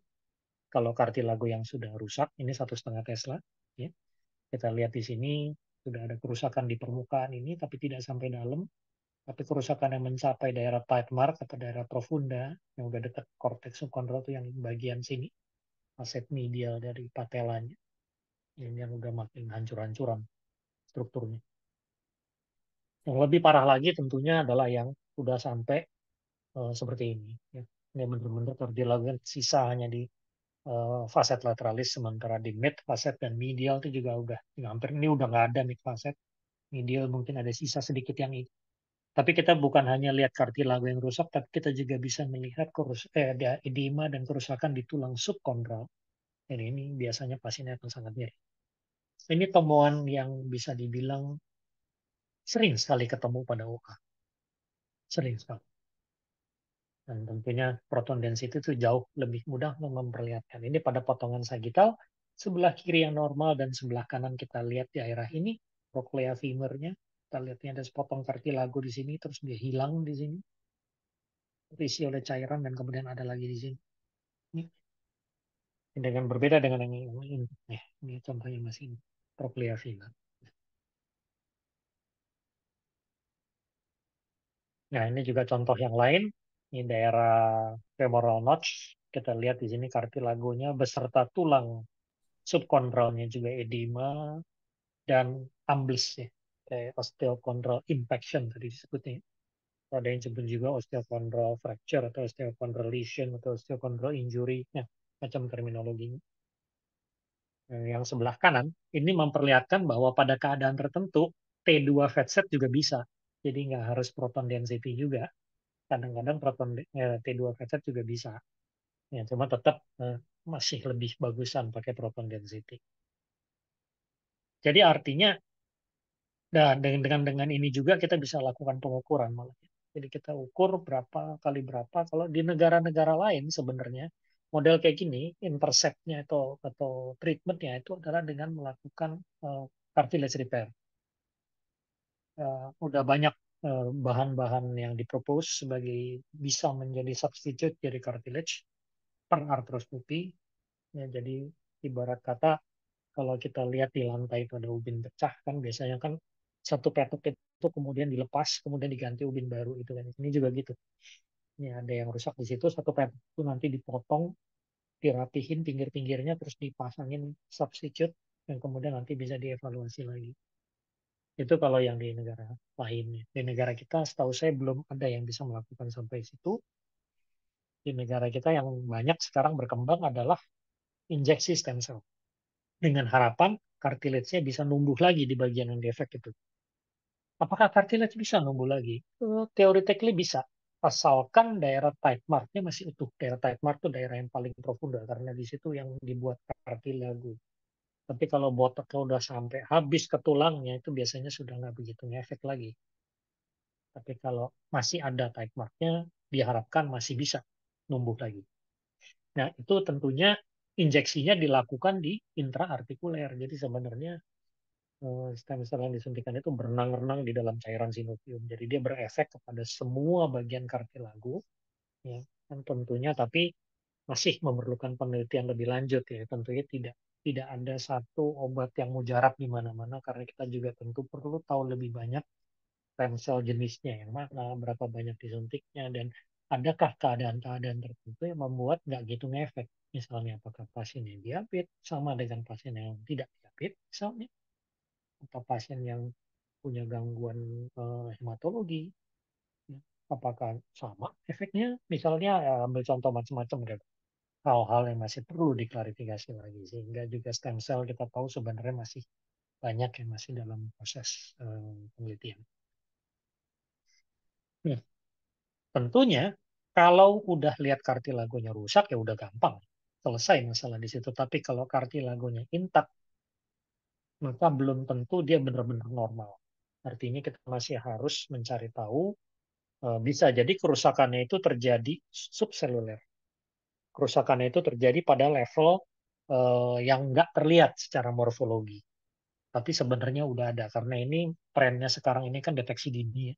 kalau kartilago yang sudah rusak, ini 1,5 Tesla. Ya. Kita lihat di sini sudah ada kerusakan di permukaan ini, tapi tidak sampai dalam. Tapi kerusakan yang mencapai daerah tight mark atau daerah profunda, yang udah dekat korteks subchondral itu yang bagian sini, aset medial dari patelanya. Ini yang udah makin hancur-hancuran strukturnya. Yang lebih parah lagi tentunya adalah yang udah sampai seperti ini. Ya. Ini benar-benar dilakukan sisa hanya di faset lateralis, sementara di mid faset dan medial itu juga udah hampir ini udah nggak ada mid faset. Medial mungkin ada sisa sedikit yang ini. Tapi kita bukan hanya lihat kartilago yang rusak, tapi kita juga bisa melihat ada edema dan kerusakan di tulang subkondral. Dan ini biasanya pasiennya akan sangat nyeri. Ini temuan yang bisa dibilang sering sekali ketemu pada OA. Sering sekali. Dan tentunya proton density itu jauh lebih mudah memperlihatkan. Ini pada potongan sagittal, sebelah kiri yang normal dan sebelah kanan kita lihat di daerah ini, trochlea femurnya. Kita lihatnya ada sepotong kartilago di sini, terus dia hilang di sini. Terisi oleh cairan dan kemudian ada lagi di sini. Ini dengan berbeda dengan yang ini. Ini contohnya masih ini. Trochlea femur. Nah, ini juga contoh yang lain. Ini daerah femoral notch. Kita lihat di sini kartilagonya beserta tulang subkondralnya juga edema dan ambles ya. Kayak osteochondral impaction tadi disebutnya. Ada yang disebut juga osteochondral fracture atau osteochondral lesion atau osteochondral injury. Ya, macam terminologinya. Yang sebelah kanan ini memperlihatkan bahwa pada keadaan tertentu T2 fat set juga bisa. Jadi nggak harus proton density juga. Kadang-kadang T2 fat set juga bisa. Ya, cuma tetap masih lebih bagusan pakai proton density. Jadi artinya dan dengan ini juga kita bisa lakukan pengukuran malah. Jadi kita ukur berapa kali berapa. Kalau di negara-negara lain sebenarnya model kayak gini, interceptnya atau treatmentnya itu adalah dengan melakukan cartilage repair. Udah banyak bahan-bahan yang dipropose sebagai bisa menjadi substitute dari cartilage per arthroskopi. Ya, jadi ibarat kata kalau kita lihat di lantai itu ada ubin pecah kan biasanya kan satu petuk itu kemudian dilepas kemudian diganti ubin baru itu kan ini juga gitu. Ini ada yang rusak di situ satu petuk itu nanti dipotong dirapihin pinggir-pinggirnya terus dipasangin substitute dan kemudian nanti bisa dievaluasi lagi. Itu kalau yang di negara lain. Di negara kita setahu saya belum ada yang bisa melakukan sampai situ. Di negara kita yang banyak sekarang berkembang adalah injeksi stem cell dengan harapan cartilage-nya bisa numbuh lagi di bagian yang defect itu. Apakah cartilage bisa numbuh lagi? Theoretically bisa, asalkan daerah tight mark-nya masih utuh. Daerah tight mark itu daerah yang paling profunda karena di situ yang dibuat cartilago. Tapi kalau botoknya udah sampai habis ke tulangnya itu biasanya sudah nggak begitu ngefek lagi. Tapi kalau masih ada tight marknya, diharapkan masih bisa numbuh lagi. Nah, itu tentunya injeksinya dilakukan di intraartikuler. Jadi sebenarnya stem cell yang disuntikan itu berenang-renang di dalam cairan sinovium. Jadi dia berefek kepada semua bagian kartilago, ya. Dan tentunya tapi masih memerlukan penelitian lebih lanjut, ya. Tentunya tidak ada satu obat yang mujarab di mana-mana, karena kita juga tentu perlu tahu lebih banyak stem cell jenisnya yang mana, berapa banyak disuntiknya, dan adakah keadaan-keadaan tertentu yang membuat nggak gitu ngefek. Misalnya apakah pasien yang diabetes sama dengan pasien yang tidak diabetes misalnya, atau pasien yang punya gangguan hematologi, ya. Apakah sama efeknya? Misalnya ambil contoh macam-macam kan. Hal-hal yang masih perlu diklarifikasi lagi, sehingga juga stem cell kita tahu sebenarnya masih banyak yang masih dalam proses penelitian. Nah, tentunya kalau udah lihat kartilagonya rusak ya udah gampang selesai masalah di situ. Tapi kalau kartilagonya intak, maka belum tentu dia benar-benar normal. Artinya kita masih harus mencari tahu, bisa jadi kerusakannya itu terjadi subseluler. Kerusakannya itu terjadi pada level yang nggak terlihat secara morfologi. Tapi sebenarnya udah ada, karena ini trennya sekarang ini kan deteksi dini, ya.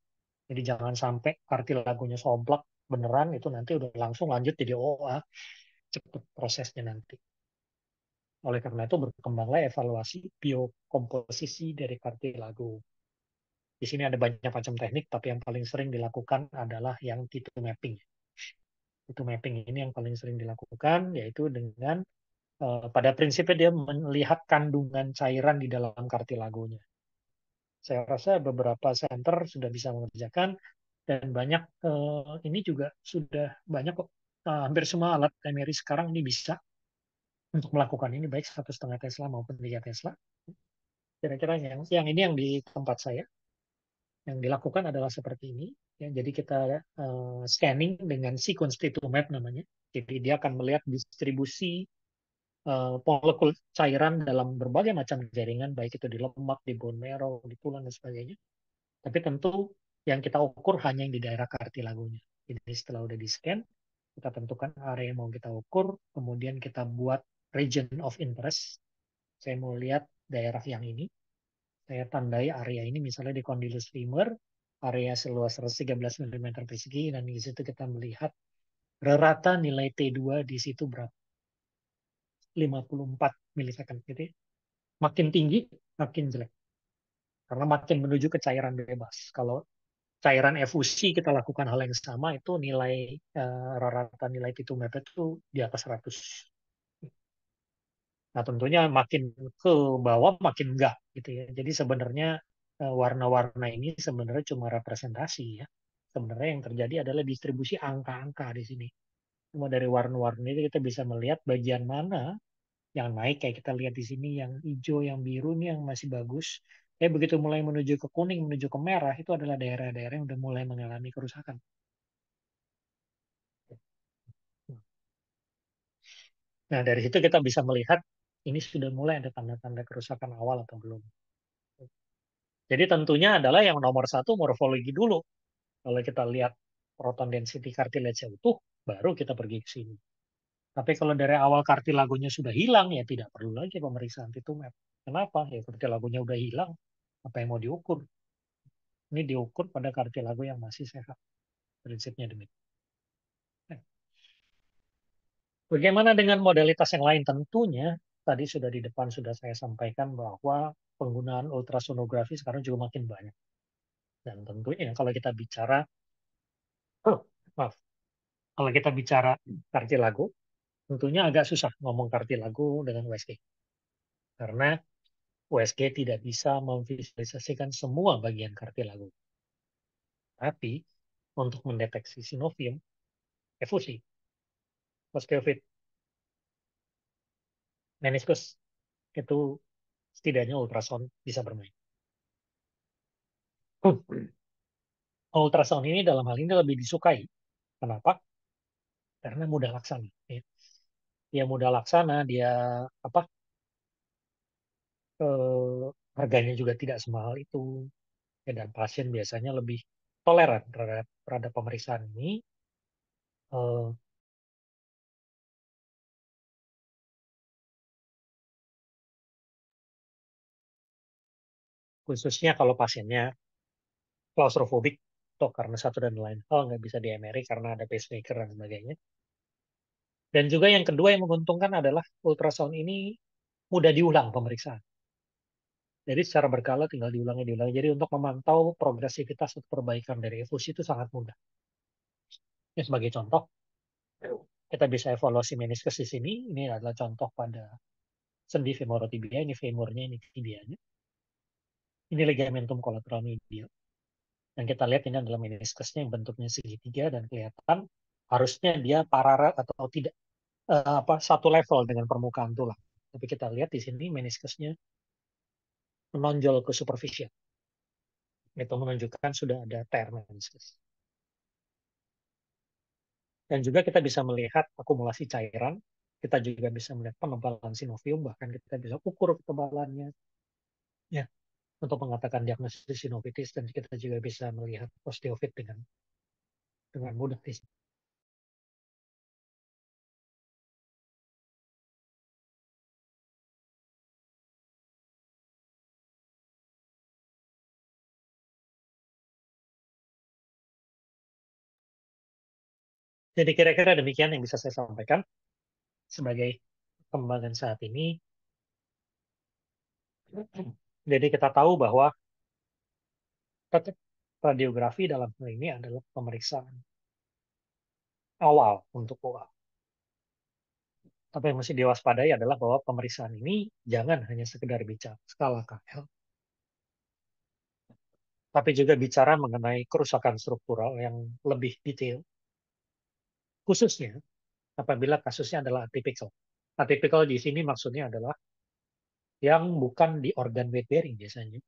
Jadi jangan sampai kartilagonya somplak beneran, itu nanti udah langsung lanjut jadi OA, cepet prosesnya nanti. Oleh karena itu berkembanglah evaluasi biokomposisi dari kartilago. Di sini ada banyak macam teknik, tapi yang paling sering dilakukan adalah yang tissue mapping. Tissue mapping ini yang paling sering dilakukan, yaitu dengan pada prinsipnya dia melihat kandungan cairan di dalam kartilagonya. Saya rasa beberapa center sudah bisa mengerjakan, dan banyak ini juga sudah banyak kok, hampir semua alat MRI sekarang ini bisa untuk melakukan ini, baik 1,5 Tesla maupun 3 Tesla. Kira-kira yang ini yang di tempat saya yang dilakukan adalah seperti ini, ya. Jadi kita scanning dengan sequence T2Map namanya. Jadi dia akan melihat distribusi molekul cairan dalam berbagai macam jaringan, baik itu di lemak, di bone marrow, di tulang dan sebagainya. Tapi tentu yang kita ukur hanya yang di daerah kartilagonya. Jadi setelah udah di-scan, kita tentukan area yang mau kita ukur, kemudian kita buat region of interest. Saya mau lihat daerah yang ini, saya tandai area ini misalnya di condylus femur, area seluas 113 mm persegi, dan di situ kita melihat rata nilai T2 di situ berapa? 54 milisecond. Jadi makin tinggi, makin jelek. Karena makin menuju ke cairan bebas. Kalau cairan efusi kita lakukan hal yang sama, itu nilai rata nilai T2Map itu di atas 100. Nah, tentunya makin ke bawah makin enggak gitu, ya. Jadi sebenarnya warna-warna ini sebenarnya cuma representasi, ya. Sebenarnya yang terjadi adalah distribusi angka-angka di sini. Cuma dari warna-warna itu kita bisa melihat bagian mana yang naik, kayak kita lihat di sini yang hijau, yang biru ini yang masih bagus. Begitu mulai menuju ke kuning, menuju ke merah, itu adalah daerah-daerah yang udah mulai mengalami kerusakan. Nah, dari situ kita bisa melihat ini sudah mulai ada tanda-tanda kerusakan awal atau belum. Jadi tentunya adalah yang nomor satu morfologi dulu. Kalau kita lihat proton density cartilage utuh, baru kita pergi ke sini. Tapi kalau dari awal kartilagonya sudah hilang, ya tidak perlu lagi pemeriksaan T2Map. Kenapa? Ya kartilagonya udah hilang. Apa yang mau diukur? Ini diukur pada kartilago yang masih sehat. Prinsipnya demikian. Nah, bagaimana dengan modalitas yang lain? Tentunya tadi sudah di depan sudah saya sampaikan bahwa penggunaan ultrasonografi sekarang juga makin banyak. Dan tentunya kalau kita bicara, oh, maaf, kalau kita bicara kartilago, tentunya agak susah ngomong kartilago dengan USG. Karena USG tidak bisa memvisualisasikan semua bagian kartilago. Tapi untuk mendeteksi sinovium, efusi, osteofit, meniskus, itu setidaknya ultrasound bisa bermain. Ultrasound ini dalam hal ini lebih disukai. Kenapa? Karena mudah laksana. Ya. Dia mudah laksana, dia apa? Harganya juga tidak semahal itu. Ya, dan pasien biasanya lebih toleran terhadap pemeriksaan ini. Eh, Khususnya kalau pasiennya klaustrofobik atau karena satu dan lain hal nggak bisa di MRI karena ada pacemaker dan sebagainya. Dan juga yang kedua yang menguntungkan adalah ultrasound ini mudah diulang pemeriksaan. Jadi secara berkala tinggal diulangi. Jadi untuk memantau progresivitas atau perbaikan dari efusi itu sangat mudah. Ya, sebagai contoh, kita bisa evaluasi meniskus di sini. Ini adalah contoh pada sendi femorotibia. Ini femurnya, ini tibianya. Ini ligamentum collateral medial. Dan kita lihat ini adalah meniskusnya yang bentuknya segitiga dan kelihatan harusnya dia paralel atau tidak satu level dengan permukaan tulang. Tapi kita lihat di sini meniskusnya menonjol ke superficial. Itu menunjukkan sudah ada tear meniskus. Dan juga kita bisa melihat akumulasi cairan. Kita juga bisa melihat penebalan sinovium, bahkan kita bisa ukur ketebalannya. Ya, untuk mengatakan diagnosis sinovitis, dan kita juga bisa melihat osteofit dengan mudah di sini. Jadi kira-kira demikian yang bisa saya sampaikan sebagai perkembangan saat ini. Jadi kita tahu bahwa radiografi dalam hal ini adalah pemeriksaan awal untuk OA. Tapi yang mesti diwaspadai adalah bahwa pemeriksaan ini jangan hanya sekedar bicara skala KL, tapi juga bicara mengenai kerusakan struktural yang lebih detail, khususnya apabila kasusnya adalah atipikal. Atipikal di sini maksudnya adalah yang bukan di organ weight bearing biasanya.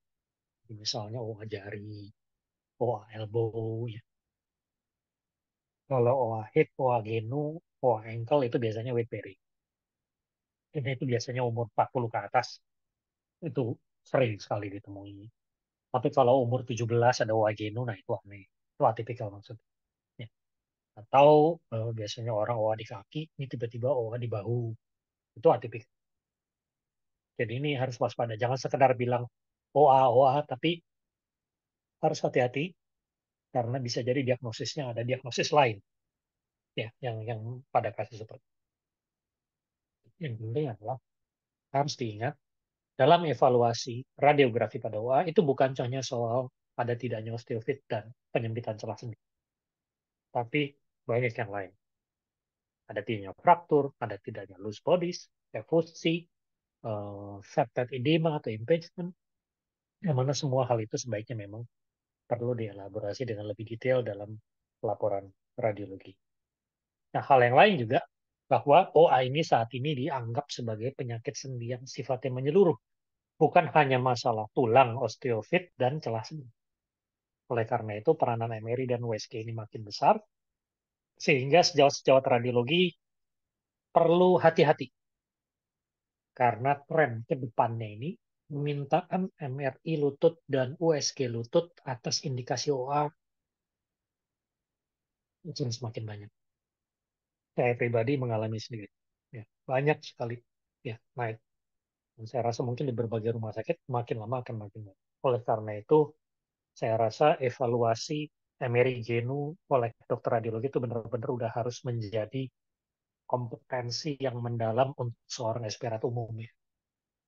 Misalnya OA jari, OA elbow, ya. Kalau OA hip, OA genu, OA ankle itu biasanya weight bearing. Dan itu biasanya umur 40 ke atas. Itu sering sekali ditemui. Tapi kalau umur 17 ada OA genu, nah itu aneh. Itu atipikal maksudnya. Ya. Atau biasanya orang OA di kaki, ini tiba-tiba OA di bahu. Itu atipikal. Jadi ini harus waspada. Jangan sekedar bilang OA, OA, tapi harus hati-hati karena bisa jadi diagnosisnya ada diagnosis lain. Ya, yang pada kasus seperti itu. Yang penting adalah harus diingat dalam evaluasi radiografi pada OA itu bukan hanya soal ada tidaknya osteofit dan penyempitan celah sendi, tapi banyak yang lain. Ada tidaknya fraktur, ada tidaknya loose bodies, efusi, septate edema atau impingement, yang mana semua hal itu sebaiknya memang perlu dielaborasi dengan lebih detail dalam laporan radiologi. Nah, hal yang lain juga bahwa OA ini saat ini dianggap sebagai penyakit sendi yang sifatnya menyeluruh, bukan hanya masalah tulang, osteofit, dan celah sendi. Oleh karena itu, peranan MRI dan USG ini makin besar, sehingga sejawat-sejawat radiologi perlu hati-hati. Karena tren ke depannya ini memintakan MRI lutut dan USG lutut atas indikasi OA itu semakin banyak. Saya pribadi mengalami sendiri. Ya, banyak sekali ya naik. Dan saya rasa mungkin di berbagai rumah sakit makin lama akan makin banyak. Oleh karena itu, saya rasa evaluasi MRI genu oleh dokter radiologi itu benar-benar udah harus menjadi kompetensi yang mendalam untuk seorang aspirat umum ya.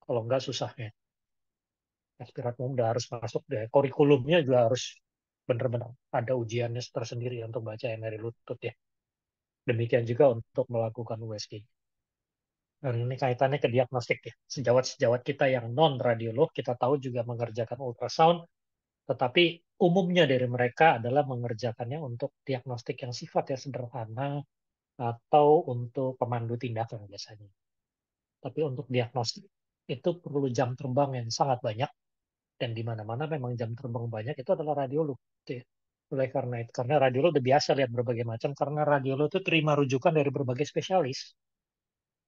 Kalau enggak susah ya. Aspirat umum udah harus masuk deh. Kurikulumnya juga harus benar-benar ada ujiannya tersendiri untuk baca MRI lutut ya. Demikian juga untuk melakukan USG. Dan ini kaitannya ke diagnostik ya. Sejawat-sejawat kita yang non-radiolog, kita tahu juga mengerjakan ultrasound, tetapi umumnya dari mereka adalah mengerjakannya untuk diagnostik yang sifatnya sederhana atau untuk pemandu tindakan biasanya. Tapi untuk diagnostik itu perlu jam terbang yang sangat banyak, dan di mana-mana memang jam terbang banyak itu adalah radiolog. Gitu ya. Oleh karena itu, karena radiolog udah biasa lihat berbagai macam, karena radiolog itu terima rujukan dari berbagai spesialis.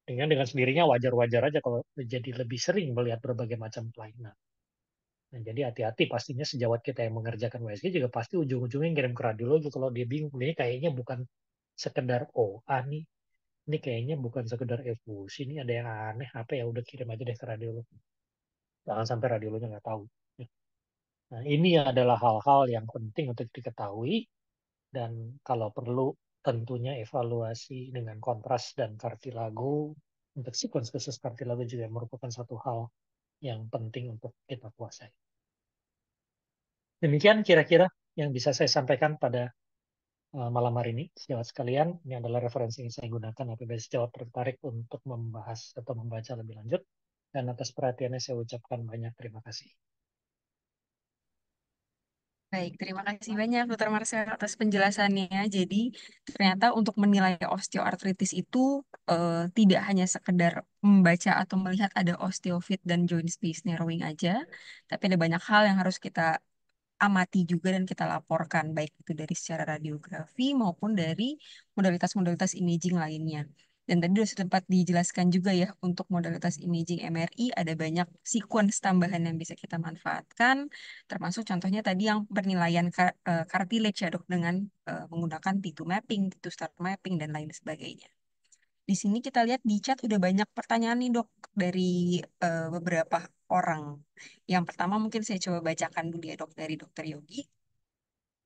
Dengan sendirinya wajar-wajar aja kalau jadi lebih sering melihat berbagai macam kelainan. Nah, jadi hati-hati pastinya sejawat kita yang mengerjakan USG juga pasti ujung-ujungnya ngirim ke radiologi kalau dia bingung. Ini kayaknya bukan sekedar OA nih. Ini kayaknya bukan sekedar efusi. Ini ada yang aneh. Apa ya udah kirim aja deh ke radiologi. Jangan sampai radiologinya nggak tahu. Nah, ini adalah hal-hal yang penting untuk diketahui dan kalau perlu tentunya evaluasi dengan kontras dan kartilago. Untuk sequence khusus kartilago juga merupakan satu hal yang penting untuk kita kuasai. Demikian kira-kira yang bisa saya sampaikan pada malam hari ini. Sejawat sekalian, ini adalah referensi yang saya gunakan apabila sejawat tertarik untuk membahas atau membaca lebih lanjut. Dan atas perhatiannya saya ucapkan banyak terima kasih. Baik, terima kasih banyak Dr. Marcel atas penjelasannya. Jadi, ternyata untuk menilai osteoartritis itu tidak hanya sekedar membaca atau melihat ada osteofit dan joint space narrowing aja, tapi ada banyak hal yang harus kita amati juga dan kita laporkan, baik itu dari secara radiografi maupun dari modalitas-modalitas imaging lainnya. Dan tadi sudah sempat dijelaskan juga ya, untuk modalitas imaging MRI ada banyak sequence tambahan yang bisa kita manfaatkan, termasuk contohnya tadi yang penilaian cartilage ya dok, dengan menggunakan T2 mapping, T2 star mapping, dan lain sebagainya. Di sini kita lihat di chat udah banyak pertanyaan nih dok dari beberapa orang. Yang pertama mungkin saya coba bacakan dulu ya dok dari Dokter Yogi.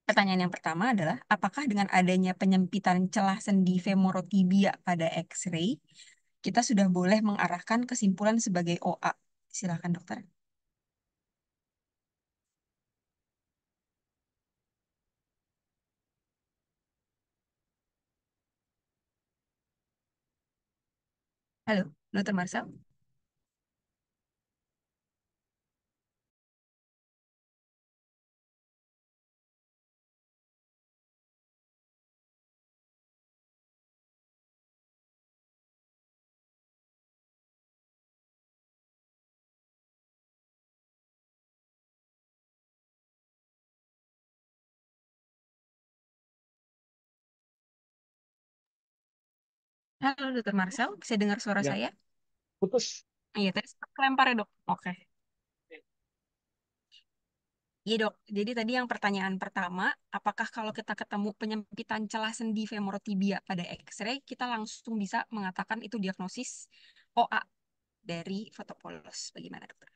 Pertanyaan yang pertama adalah, apakah dengan adanya penyempitan celah sendi femorotibia pada X-ray, kita sudah boleh mengarahkan kesimpulan sebagai OA? Silakan dokter. Halo, Dokter Marcel. Halo, Dokter Marcel. Bisa dengar suara Ya, saya? putus. Iya, tadi sempat kelempar ya dok. Oke. Iya dok, jadi tadi yang pertanyaan pertama, apakah kalau kita ketemu penyempitan celah sendi femorotibia pada X-ray, kita langsung bisa mengatakan itu diagnosis OA dari foto polos? Bagaimana dokter?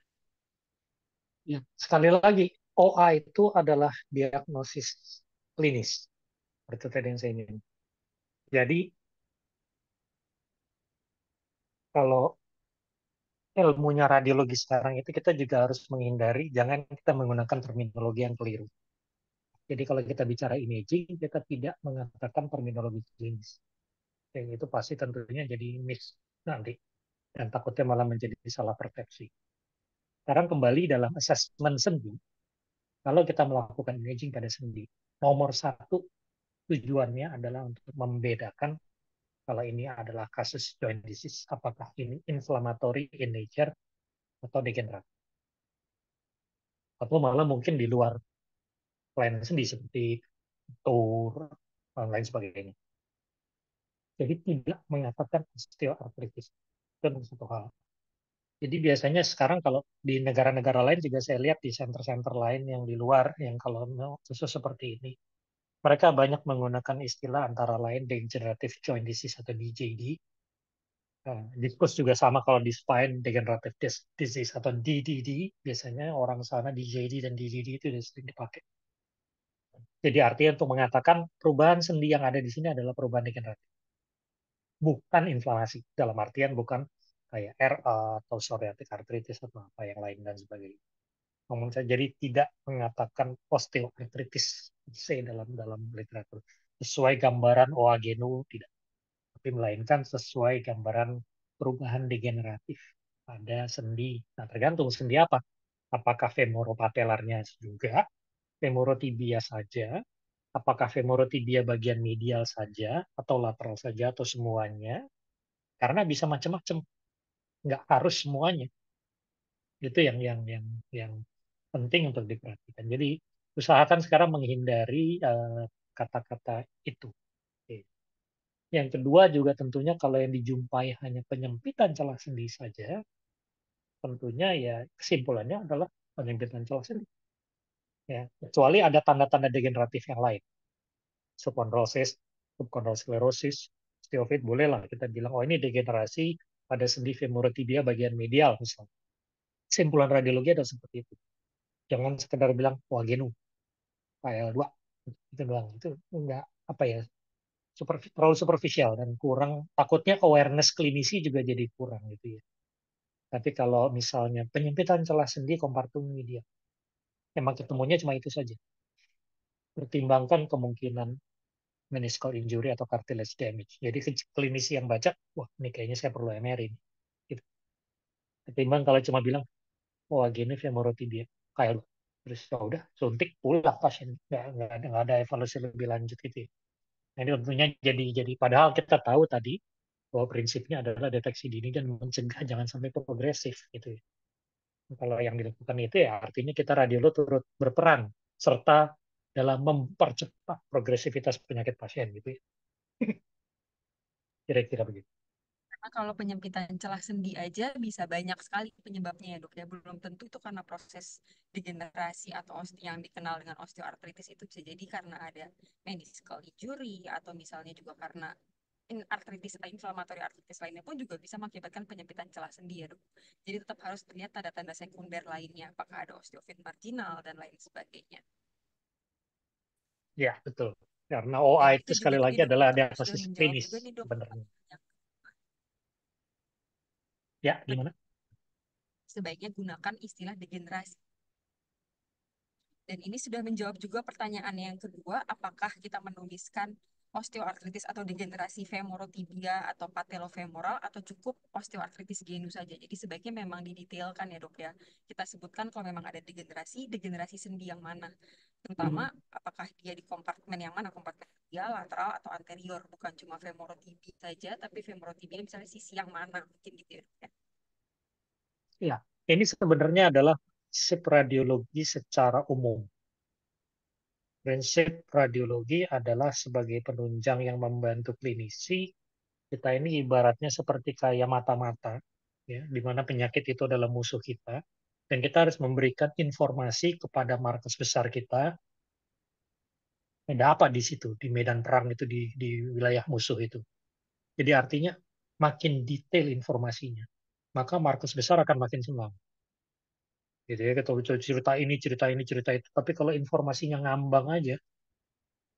Ya, sekali lagi, OA itu adalah diagnosis klinis. Seperti tadi yang saya ingin. Jadi, kalau ilmunya radiologi sekarang itu kita juga harus menghindari, jangan kita menggunakan terminologi yang keliru. Jadi kalau kita bicara imaging, kita tidak mengatakan terminologi klinis. Yang itu pasti tentunya jadi miss nanti. Dan takutnya malah menjadi salah persepsi. Sekarang kembali dalam asesmen sendi, kalau kita melakukan imaging pada sendi, nomor satu tujuannya adalah untuk membedakan kalau ini adalah kasus joint disease, apakah ini inflammatory in nature atau degeneratif. Atau malah mungkin di luar pelayanan sendi seperti tur, dan lain sebagainya. Jadi tidak mengatakan osteoartritis. Itu satu hal. Jadi biasanya sekarang kalau di negara-negara lain juga saya lihat di center-center lain yang di luar, yang kalau khusus seperti ini, mereka banyak menggunakan istilah antara lain degenerative joint disease atau DJD. Diskus juga sama kalau di spine degenerative disc disease atau DDD, biasanya orang sana DJD dan DDD itu sudah sering dipakai. Jadi artinya untuk mengatakan perubahan sendi yang ada di sini adalah perubahan degeneratif, bukan inflamasi. Dalam artian bukan kayak RA atau psoriatic arthritis atau apa yang lain dan sebagainya. Namun saya jadi tidak mengatakan osteoartritis dalam dalam literatur sesuai gambaran OA genu tidak, tapi melainkan sesuai gambaran perubahan degeneratif pada sendi. Nah, tergantung sendi apa. Apakah femoropatelarnya juga, femorotibia saja, apakah femorotibia bagian medial saja, atau lateral saja, atau semuanya. Karena bisa macam-macam, nggak harus semuanya. Itu yang penting untuk diperhatikan. Jadi usahakan sekarang menghindari kata-kata itu. Oke. Yang kedua juga tentunya kalau yang dijumpai hanya penyempitan celah sendi saja, tentunya ya kesimpulannya adalah penyempitan celah sendi. Ya, kecuali ada tanda-tanda degeneratif yang lain, subchondrosis, sklerosis, osteoid, bolehlah kita bilang, oh ini degenerasi pada sendi femorotibia bagian medial misalnya. Kesimpulan radiologi adalah seperti itu. Jangan sekedar bilang, wah genu, KL2, itu doang. Itu enggak, apa ya, terlalu superficial dan kurang, takutnya awareness klinisi juga jadi kurang gitu ya. Tapi kalau misalnya penyempitan celah sendi kompartum medial, emang ketemunya cuma itu saja. Pertimbangkan kemungkinan meniscal injury atau cartilage damage. Jadi klinisi yang baca, wah ini kayaknya saya perlu MRI. Gitu. Ketimbang kalau cuma bilang, wah gini femorotibia, kayak lu. Terus ya udah suntik pulang pasien, nggak ada evaluasi lebih lanjut gitu ya. Nah, ini tentunya jadi padahal kita tahu tadi bahwa prinsipnya adalah deteksi dini dan mencegah jangan sampai progresif gitu ya. Kalau yang dilakukan itu ya artinya kita radiolog turut berperan serta dalam mempercepat progresivitas penyakit pasien gitu ya. Kira-kira begitu. Karena kalau penyempitan celah sendi aja bisa banyak sekali penyebabnya ya dok ya. Belum tentu itu karena proses degenerasi atau yang dikenal dengan osteoartritis itu bisa jadi karena ada meniscal injury atau misalnya juga karena artritis inflamatory artritis lainnya pun juga bisa mengakibatkan penyempitan celah sendi ya dok. Jadi tetap harus terlihat tanda-tanda sekunder lainnya, apakah ada osteofit marginal dan lain sebagainya. Ya, betul. Karena Dan OA itu itu juga sekali tadi lagi adalah dokter sudah diagnosis menjawab klinis juga nih dok. sebenarnya. Ya, gimana? Sebaiknya gunakan istilah degenerasi. Dan ini sudah menjawab juga pertanyaan yang kedua, apakah kita menuliskan osteoartritis atau degenerasi femorotibia atau patellofemoral atau cukup osteoartritis genu saja. Jadi sebaiknya memang didetailkan ya dok ya. Kita sebutkan kalau memang ada degenerasi, degenerasi sendi yang mana. Terutama apakah dia di kompartemen yang mana, kompartemen medial, lateral, atau anterior. Bukan cuma femorotibia saja, tapi femorotibia misalnya sisi yang mana. Mungkin gitu ya dok ya. Ya, ini sebenarnya adalah prinsip radiologi secara umum. Prinsip radiologi adalah sebagai penunjang yang membantu klinisi. Kita ini ibaratnya seperti kayak mata-mata, ya, di mana penyakit itu adalah musuh kita, dan kita harus memberikan informasi kepada markas besar kita. Ada apa di situ, di medan perang itu, di wilayah musuh itu. Jadi artinya makin detail informasinya, maka markas besar akan makin senang. Gitu ya, kita cerita ini, cerita ini, cerita itu. Tapi kalau informasinya ngambang aja,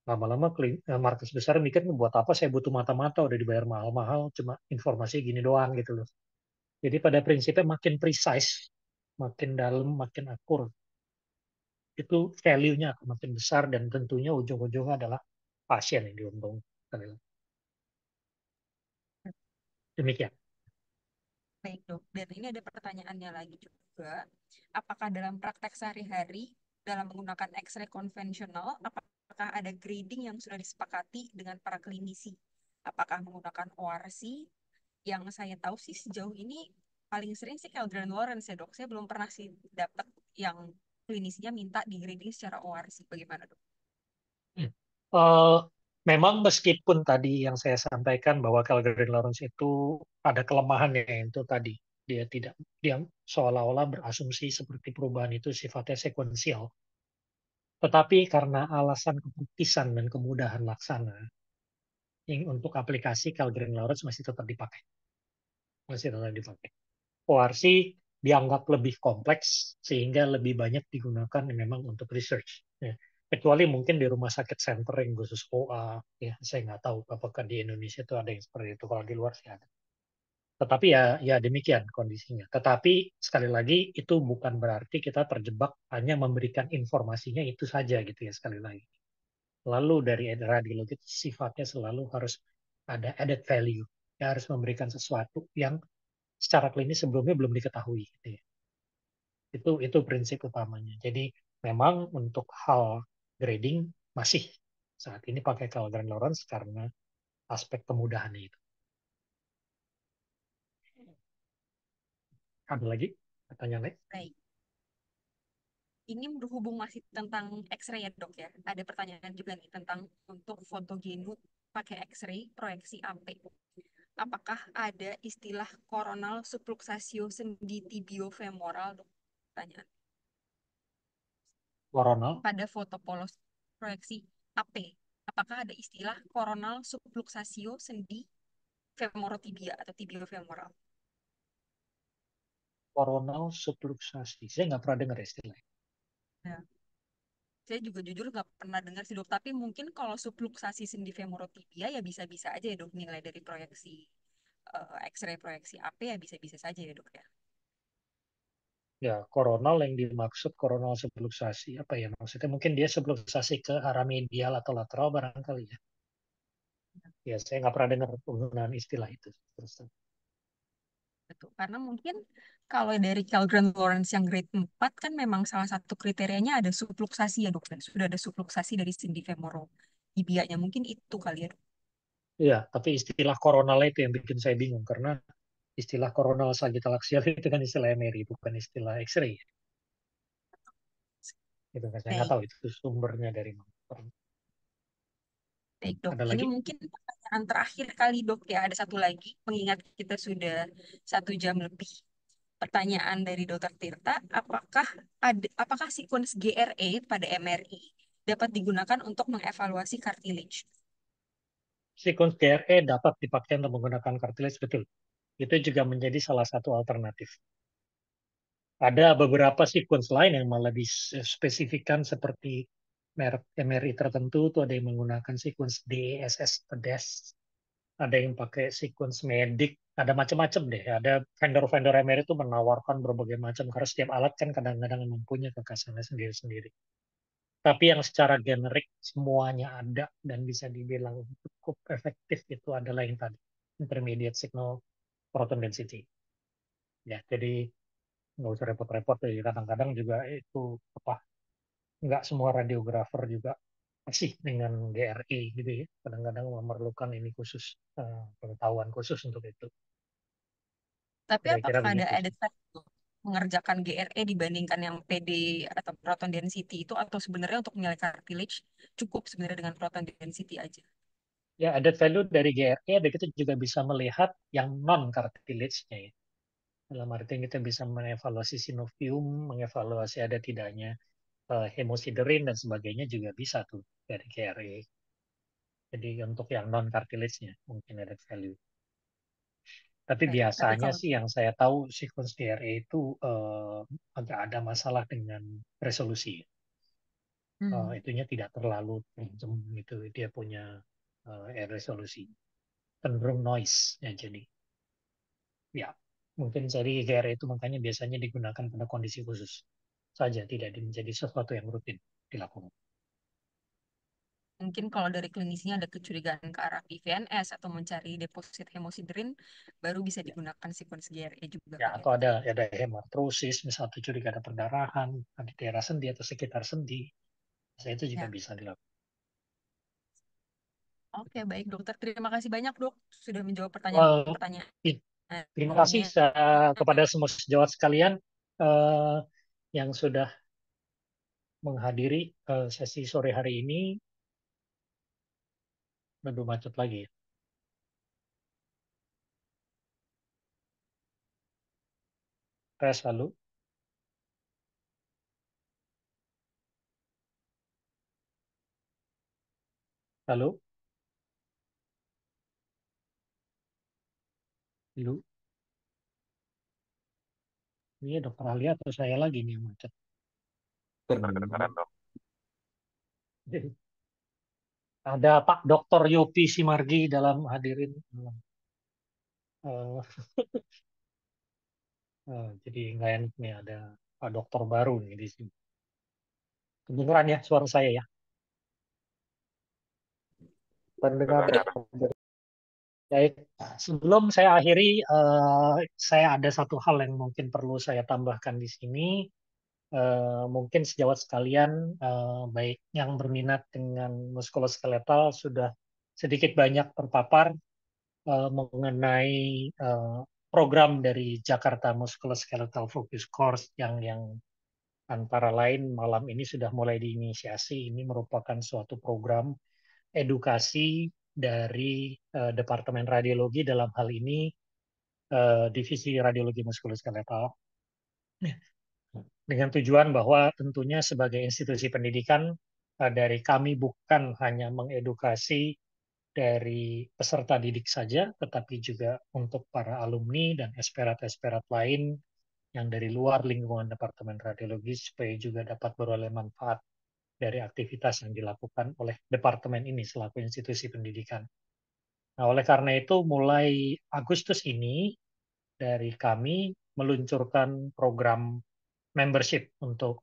lama-lama markas besar mikir, buat apa saya butuh mata-mata, udah dibayar mahal-mahal, cuma informasinya gini doang gitu loh. Jadi pada prinsipnya makin precise, makin dalam, makin akur, itu value-nya akan makin besar dan tentunya ujung-ujungnya adalah pasien yang diuntungkan. Demikian. Baik dok, dan ini ada pertanyaannya lagi juga. Apakah dalam praktek sehari-hari, dalam menggunakan X-ray konvensional, apakah ada grading yang sudah disepakati dengan para klinisi? Apakah menggunakan ORC? Yang saya tahu sih sejauh ini paling sering sih Eldrin Lawrence ya dok. Saya belum pernah sih dapat yang klinisinya minta di grading secara ORC. Bagaimana dok? Eh, Memang meskipun tadi yang saya sampaikan bahwa Calgary Lawrence itu ada kelemahannya itu tadi dia seolah-olah berasumsi seperti perubahan itu sifatnya sekuensial. Tetapi karena alasan kepraktisan dan kemudahan laksana, untuk aplikasi Calgary Lawrence masih tetap dipakai. ORC dianggap lebih kompleks sehingga lebih banyak digunakan memang untuk research. Ya. Kecuali mungkin di rumah sakit center yang khusus OA, ya saya nggak tahu apakah di Indonesia itu ada yang seperti itu. Kalau di luar sih ada. Tetapi ya demikian kondisinya. Tetapi sekali lagi itu bukan berarti kita terjebak hanya memberikan informasinya itu saja gitu ya sekali lagi. Lalu dari radiologi sifatnya selalu harus ada added value. Ya, harus memberikan sesuatu yang secara klinis sebelumnya belum diketahui gitu ya. Itu prinsip utamanya. Jadi memang untuk hal grading masih saat ini pakai Calgary Lawrence karena aspek kemudahannya itu. Ada lagi pertanyaan lain? Baik. Ini berhubung masih tentang X-ray ya dok ya. Ada pertanyaan juga nih tentang untuk foto genut pakai X-ray proyeksi AP. Apakah ada istilah coronal subluxatio sendi tibiofemoral dok? Pertanyaan. Coronal, pada foto polos proyeksi AP. Apakah ada istilah coronal subluxatio sendi femorotibia atau tibiofemoral? coronal subluxasi. Saya nggak pernah dengar istilahnya. Nah, saya juga jujur nggak pernah dengar sih dok, tapi mungkin kalau subluxasi sendi femorotibia ya bisa-bisa aja ya dok, nilai dari proyeksi X-ray proyeksi AP ya bisa-bisa saja ya dok ya. Ya, coronal yang dimaksud coronal subluxasi. Apa ya maksudnya? Mungkin dia subluxasi ke arah medial atau lateral barangkali ya. Ya, saya nggak pernah dengar penggunaan istilah itu. Terus terang. Betul. Karena mungkin kalau dari Kellgren Lawrence yang grade 4 kan memang salah satu kriterianya ada subluxasi ya dok. Dan sudah ada subluxasi dari sendi femorotibianya. Mungkin itu kali ya dok. Iya, tapi istilah coronal itu yang bikin saya bingung karena istilah coronal sagittal axial itu kan istilah MRI bukan istilah X-ray. Gitu kan saya nggak Baik, tahu itu sumbernya dari mana. baik dok. Ada Ini lagi? mungkin pertanyaan terakhir kali dok ya. Ada satu lagi, mengingat kita sudah 1 jam lebih. Pertanyaan dari Dokter Tirta, apakah sequence GRE pada MRI dapat digunakan untuk mengevaluasi cartilage? Sequence GRE dapat dipakai untuk menggunakan cartilage betul. Itu juga menjadi salah satu alternatif. Ada beberapa sequence lain yang malah dispesifikkan seperti merek MRI tertentu tuh ada yang menggunakan sequence DSS pedes, ada yang pakai sequence medik, ada macam-macam deh. Ada vendor-vendor MRI itu menawarkan berbagai macam karena setiap alat kan kadang-kadang memang punya kekhasannya sendiri-sendiri. Tapi yang secara generik semuanya ada dan bisa dibilang cukup efektif itu adalah yang tadi intermediate signal proton density. Ya, jadi nggak usah repot-repot ya. Kadang-kadang juga itu apa nggak semua radiografer juga masih dengan GRI gitu ya. Kadang-kadang memerlukan ini khusus pengetahuan khusus untuk itu. Tapi Kira-kira apakah ada begitu sih. added value mengerjakan GRE dibandingkan yang PD atau proton density itu atau sebenarnya untuk nilai cartilage cukup sebenarnya dengan proton density aja? Ya, added value dari GRI ada kita juga bisa melihat yang non cartilage-nya ya. Dalam arti kita bisa mengevaluasi sinovium, mengevaluasi ada tidaknya hemosiderin dan sebagainya juga bisa tuh dari GRE. Jadi untuk yang non cartilage-nya mungkin added value. Tapi Baik, tapi biasanya kalau sih yang saya tahu sequence GRE itu agak ada masalah dengan resolusi. hmm, Itunya tidak terlalu tajam gitu. Dia punya resolusi. Cenderung noise ya jadi. Ya, mungkin jadi GRE itu makanya biasanya digunakan pada kondisi khusus saja, tidak menjadi sesuatu yang rutin dilakukan. mungkin kalau dari klinisnya ada kecurigaan ke arah PVNS atau mencari deposit hemosiderin, baru bisa Ya, digunakan sequence GRE juga ya kali ya atau dok ya. ada hemartrosis, misalnya curiga ada perdarahan di daerah sendi atau sekitar sendi, saya itu juga Ya, bisa dilakukan. oke baik dokter. Terima kasih banyak dok sudah menjawab Eh, pertanyaan-pertanyaan Terima kasih ilmiah. kepada semua sejawat sekalian eh, yang sudah menghadiri sesi sore hari ini. Aduh, macet lagi ya. Tes lalu. Lalu. Lalu. Ini dokter ahli atau saya lagi nih yang macet. Kedengeran dong. Ada Pak Dokter Yopi Simargi dalam hadirin. Eh, jadi nggak enak nih ada Pak Dokter baru nih di sini. Kedengeran ya suara saya ya. Pendengar. Baik, sebelum saya akhiri, saya ada satu hal yang mungkin perlu saya tambahkan di sini. Mungkin sejawat sekalian, baik yang berminat dengan muskuloskeletal sudah sedikit banyak terpapar mengenai eh, program dari Jakarta Musculoskeletal Focus Course yang antara lain malam ini sudah mulai diinisiasi. Ini merupakan suatu program edukasi dari Departemen Radiologi dalam hal ini Divisi Radiologi Muskuloskeletal dengan tujuan bahwa tentunya sebagai institusi pendidikan dari kami bukan hanya mengedukasi dari peserta didik saja, tetapi juga untuk para alumni dan esperat-esperat lain yang dari luar lingkungan Departemen Radiologi supaya juga dapat beroleh manfaat dari aktivitas yang dilakukan oleh departemen ini selaku institusi pendidikan. Nah, oleh karena itu mulai Agustus ini dari kami meluncurkan program membership untuk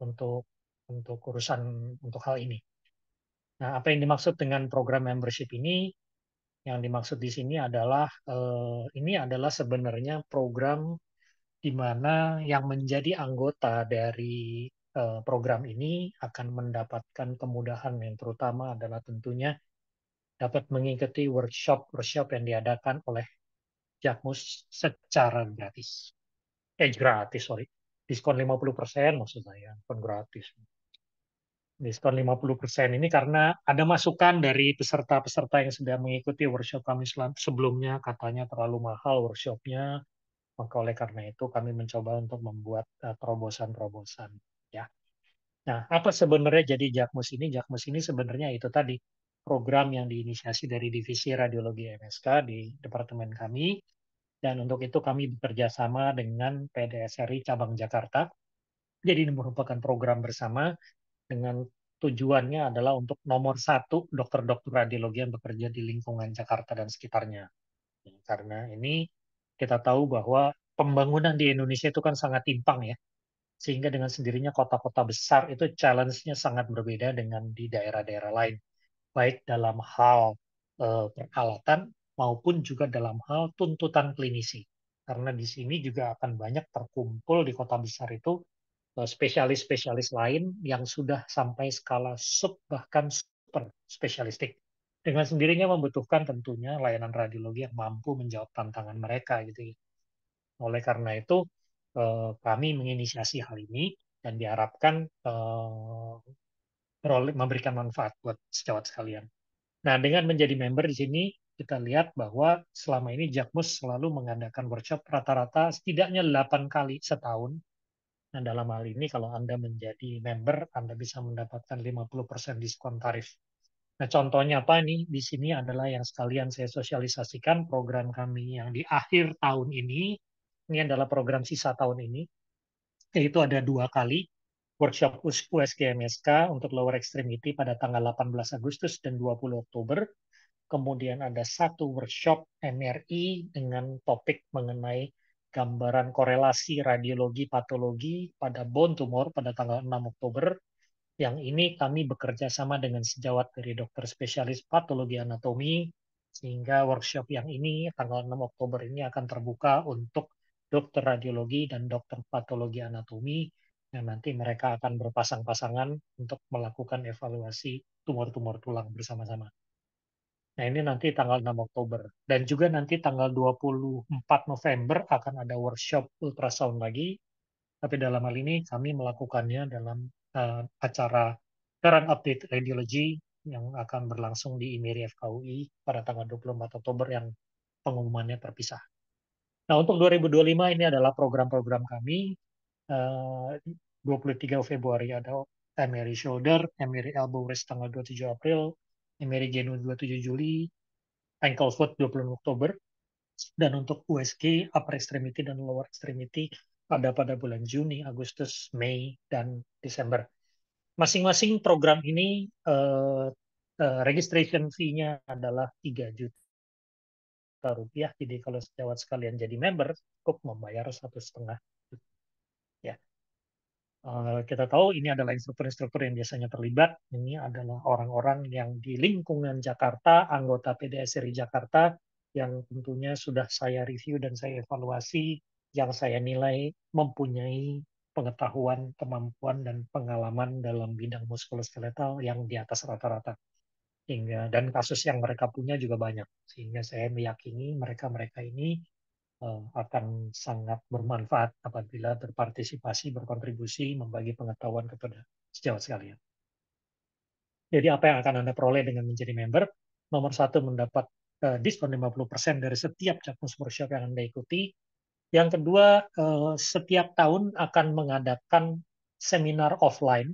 urusan untuk hal ini. Nah, apa yang dimaksud dengan program membership ini? Yang dimaksud di sini adalah ini adalah sebenarnya program di mana yang menjadi anggota dari program ini akan mendapatkan kemudahan yang terutama adalah tentunya dapat mengikuti workshop-workshop yang diadakan oleh Jakmus secara gratis. Gratis, sorry. Diskon 50% maksud saya, bukan gratis. Diskon 50% ini karena ada masukan dari peserta-peserta yang sudah mengikuti workshop kami sebelumnya, katanya terlalu mahal workshopnya, maka oleh karena itu kami mencoba untuk membuat terobosan-terobosan. Ya. Nah, apa sebenarnya jadi Jakmus ini? Jakmus ini sebenarnya itu tadi program yang diinisiasi dari Divisi Radiologi MSK di departemen kami, dan untuk itu kami bekerja sama dengan PDSRI Cabang Jakarta. Jadi ini merupakan program bersama dengan tujuannya adalah untuk nomor satu dokter-dokter radiologi yang bekerja di lingkungan Jakarta dan sekitarnya. Karena ini kita tahu bahwa pembangunan di Indonesia itu kan sangat timpang ya, sehingga dengan sendirinya kota-kota besar itu challenge-nya sangat berbeda dengan di daerah-daerah lain, baik dalam hal peralatan maupun juga dalam hal tuntutan klinisi. Karena di sini juga akan banyak terkumpul di kota besar itu spesialis-spesialis lain yang sudah sampai skala sub bahkan super spesialistik. Dengan sendirinya membutuhkan tentunya layanan radiologi yang mampu menjawab tantangan mereka gitu. Oleh karena itu kami menginisiasi hal ini dan diharapkan memberikan manfaat buat sejawat sekalian. Nah, dengan menjadi member di sini kita lihat bahwa selama ini Jakmus selalu mengadakan workshop rata-rata setidaknya 8 kali setahun. Nah, dalam hal ini kalau Anda menjadi member, Anda bisa mendapatkan 50% diskon tarif. Nah, contohnya apa nih? Di sini adalah yang sekalian saya sosialisasikan program kami yang di akhir tahun ini. Ini adalah program sisa tahun ini, yaitu ada 2 kali workshop USG-MSK untuk lower extremity pada tanggal 18 Agustus dan 20 Oktober. Kemudian ada 1 workshop MRI dengan topik mengenai gambaran korelasi radiologi patologi pada bone tumor pada tanggal 6 Oktober. Yang ini kami bekerja sama dengan sejawat dari dokter spesialis patologi anatomi, sehingga workshop yang ini tanggal 6 Oktober ini akan terbuka untuk dokter radiologi dan dokter patologi anatomi, yang nanti mereka akan berpasang-pasangan untuk melakukan evaluasi tumor-tumor tulang bersama-sama. Nah, ini nanti tanggal 6 Oktober. Dan juga nanti tanggal 24 November akan ada workshop ultrasound lagi. Tapi dalam hal ini kami melakukannya dalam acara Current Update Radiology yang akan berlangsung di IMERI FKUI pada tanggal 24 Oktober yang pengumumannya terpisah. Nah, untuk 2025 ini adalah program-program kami. 23 Februari ada MRI Shoulder, MRI Elbow Wrist tanggal 27 April, MRI Genu 27 Juli, Ankle Foot 20 Oktober, dan untuk USG Upper Extremity dan Lower Extremity pada bulan Juni, Agustus, Mei, dan Desember. Masing-masing program ini registration fee-nya adalah 3 juta rupiah. Jadi kalau sejawat sekalian jadi member, cukup membayar 1,5 juta. Ya. Kita tahu ini adalah instruktur-instruktur yang biasanya terlibat. Ini adalah orang-orang yang di lingkungan Jakarta, anggota PDSRI Jakarta, yang tentunya sudah saya review dan saya evaluasi, yang saya nilai mempunyai pengetahuan, kemampuan, dan pengalaman dalam bidang muskuloskeletal yang di atas rata-rata. Dan kasus yang mereka punya juga banyak. Sehingga saya meyakini mereka-mereka ini akan sangat bermanfaat apabila berpartisipasi, berkontribusi, membagi pengetahuan kepada sejawat sekalian. Jadi apa yang akan Anda peroleh dengan menjadi member? Nomor 1, mendapat diskon 50% dari setiap Jakmus Workshop yang Anda ikuti. Yang kedua, setiap tahun akan mengadakan seminar offline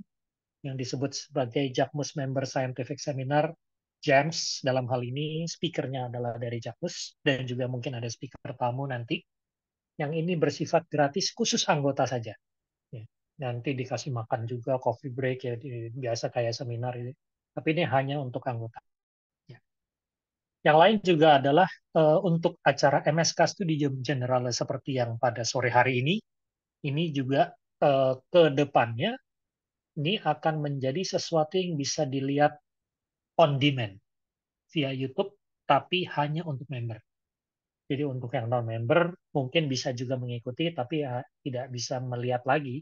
yang disebut sebagai Jakmus Member Scientific Seminar. JAMS dalam hal ini speakernya adalah dari Jakmus dan juga mungkin ada speaker tamu nanti. Yang ini bersifat gratis khusus anggota saja. Ya. Nanti dikasih makan juga, coffee break ya biasa kayak seminar ini. Tapi ini hanya untuk anggota. Ya. Yang lain juga adalah untuk acara MSK Studium General seperti yang pada sore hari ini juga ke depannya ini akan menjadi sesuatu yang bisa dilihat on demand via YouTube, tapi hanya untuk member. Jadi untuk yang non-member mungkin bisa juga mengikuti, tapi ya tidak bisa melihat lagi.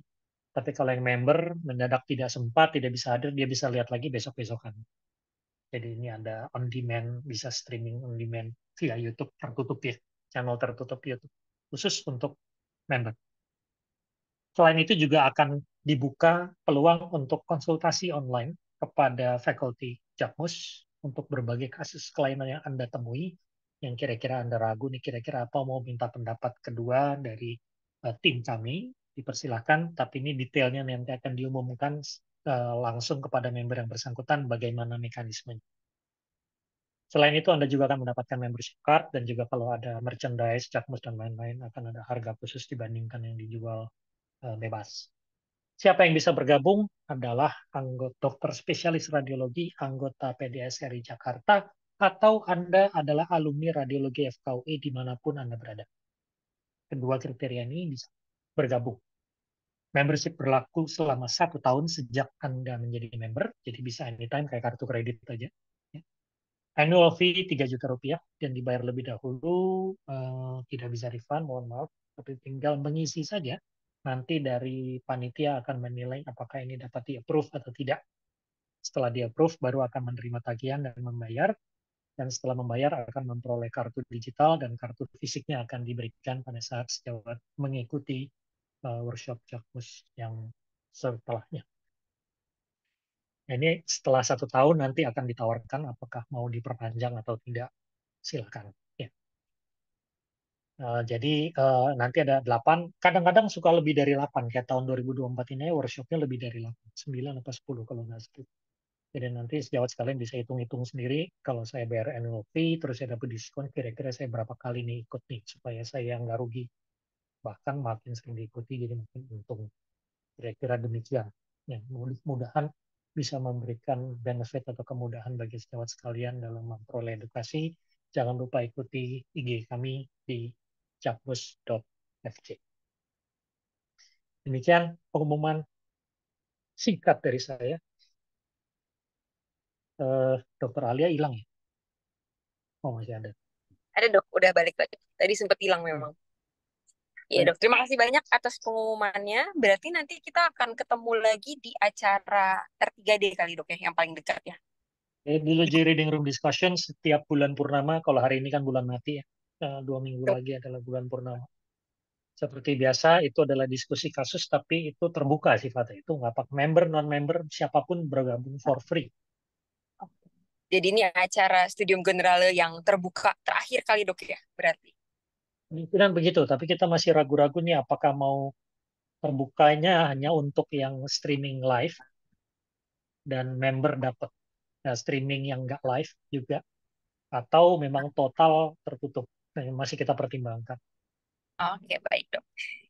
Tapi kalau yang member mendadak tidak sempat, tidak bisa hadir, dia bisa lihat lagi besok-besokan. Jadi ini ada on demand, bisa streaming on demand via YouTube tertutup ya, channel tertutup YouTube khusus untuk member. Selain itu juga akan dibuka peluang untuk konsultasi online kepada faculty Jakmus untuk berbagai kasus kelainan yang Anda temui, yang kira-kira Anda ragu nih kira-kira apa mau minta pendapat kedua dari tim kami, dipersilahkan, tapi ini detailnya nanti akan diumumkan langsung kepada member yang bersangkutan bagaimana mekanismenya. Selain itu, Anda juga akan mendapatkan membership card dan juga kalau ada merchandise, Jakmus dan lain-lain akan ada harga khusus dibandingkan yang dijual bebas. Siapa yang bisa bergabung adalah anggota dokter spesialis radiologi, anggota PDS RI Jakarta, atau Anda adalah alumni radiologi FKUI dimanapun Anda berada. Kedua kriteria ini bisa bergabung. Membership berlaku selama 1 tahun sejak Anda menjadi member, jadi bisa anytime kayak kartu kredit aja. Annual fee 3 juta rupiah dan dibayar lebih dahulu, tidak bisa refund, mohon maaf, tapi tinggal mengisi saja. Nanti dari panitia akan menilai apakah ini dapat di-approve atau tidak. Setelah di-approve, baru akan menerima tagihan dan membayar. Dan setelah membayar, akan memperoleh kartu digital dan kartu fisiknya akan diberikan pada saat sejawat mengikuti workshop Jakmus yang setelahnya. Ini setelah 1 tahun nanti akan ditawarkan apakah mau diperpanjang atau tidak. Silakan. Ya. Jadi nanti ada 8, kadang-kadang suka lebih dari 8, kayak tahun 2024 ini workshopnya lebih dari 8, 9 atau 10 kalau nggak salah. Jadi nanti sejawat sekalian bisa hitung-hitung sendiri, kalau saya bayar annual fee, terus saya dapat diskon, kira-kira saya berapa kali nih ikut nih, supaya saya nggak rugi. Bahkan makin sering diikuti, jadi makin untung. Kira-kira demikian. Ya, mudah-mudahan bisa memberikan benefit atau kemudahan bagi sejawat sekalian dalam memperoleh edukasi. Jangan lupa ikuti IG kami di jakbus.fc. Demikian pengumuman singkat dari saya. Dokter Alia hilang ya? Oh, masih ada. Ada dok, udah balik lagi. Tadi sempat hilang Hmm. memang. Iya dok, terima kasih banyak atas pengumumannya. Berarti nanti kita akan ketemu lagi di acara R3D kali dok ya, yang paling dekat ya. Di Logi Reading Room Discussion setiap bulan purnama, kalau hari ini kan bulan mati ya, 2 minggu lagi adalah bulan purnama. Seperti biasa, itu adalah diskusi kasus, tapi itu terbuka sifatnya. Itu nggak pakai member, non-member, siapapun bergabung for free. Jadi ini acara Studium Generale yang terbuka terakhir kali dok ya, berarti. Kemungkinan begitu, tapi kita masih ragu-ragu nih apakah mau terbukanya hanya untuk yang streaming live dan member dapat streaming yang nggak live juga, atau memang total tertutup. Nah, masih kita pertimbangkan. Oke, baik dok.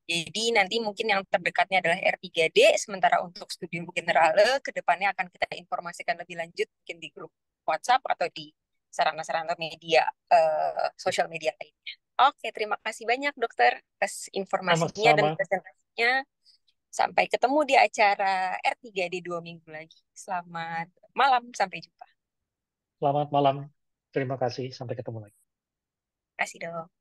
Jadi nanti mungkin yang terdekatnya adalah R3D, sementara untuk Studium Generale ke depannya akan kita informasikan lebih lanjut mungkin di grup WhatsApp atau di sarana-sarana media, sosial media lainnya. Oke, terima kasih banyak dokter atas informasinya dan Sama-sama. presentasinya. Sampai ketemu di acara R3D 2 minggu lagi. Selamat malam, sampai jumpa. Selamat malam. Terima kasih. Sampai ketemu lagi. Terima kasih dok.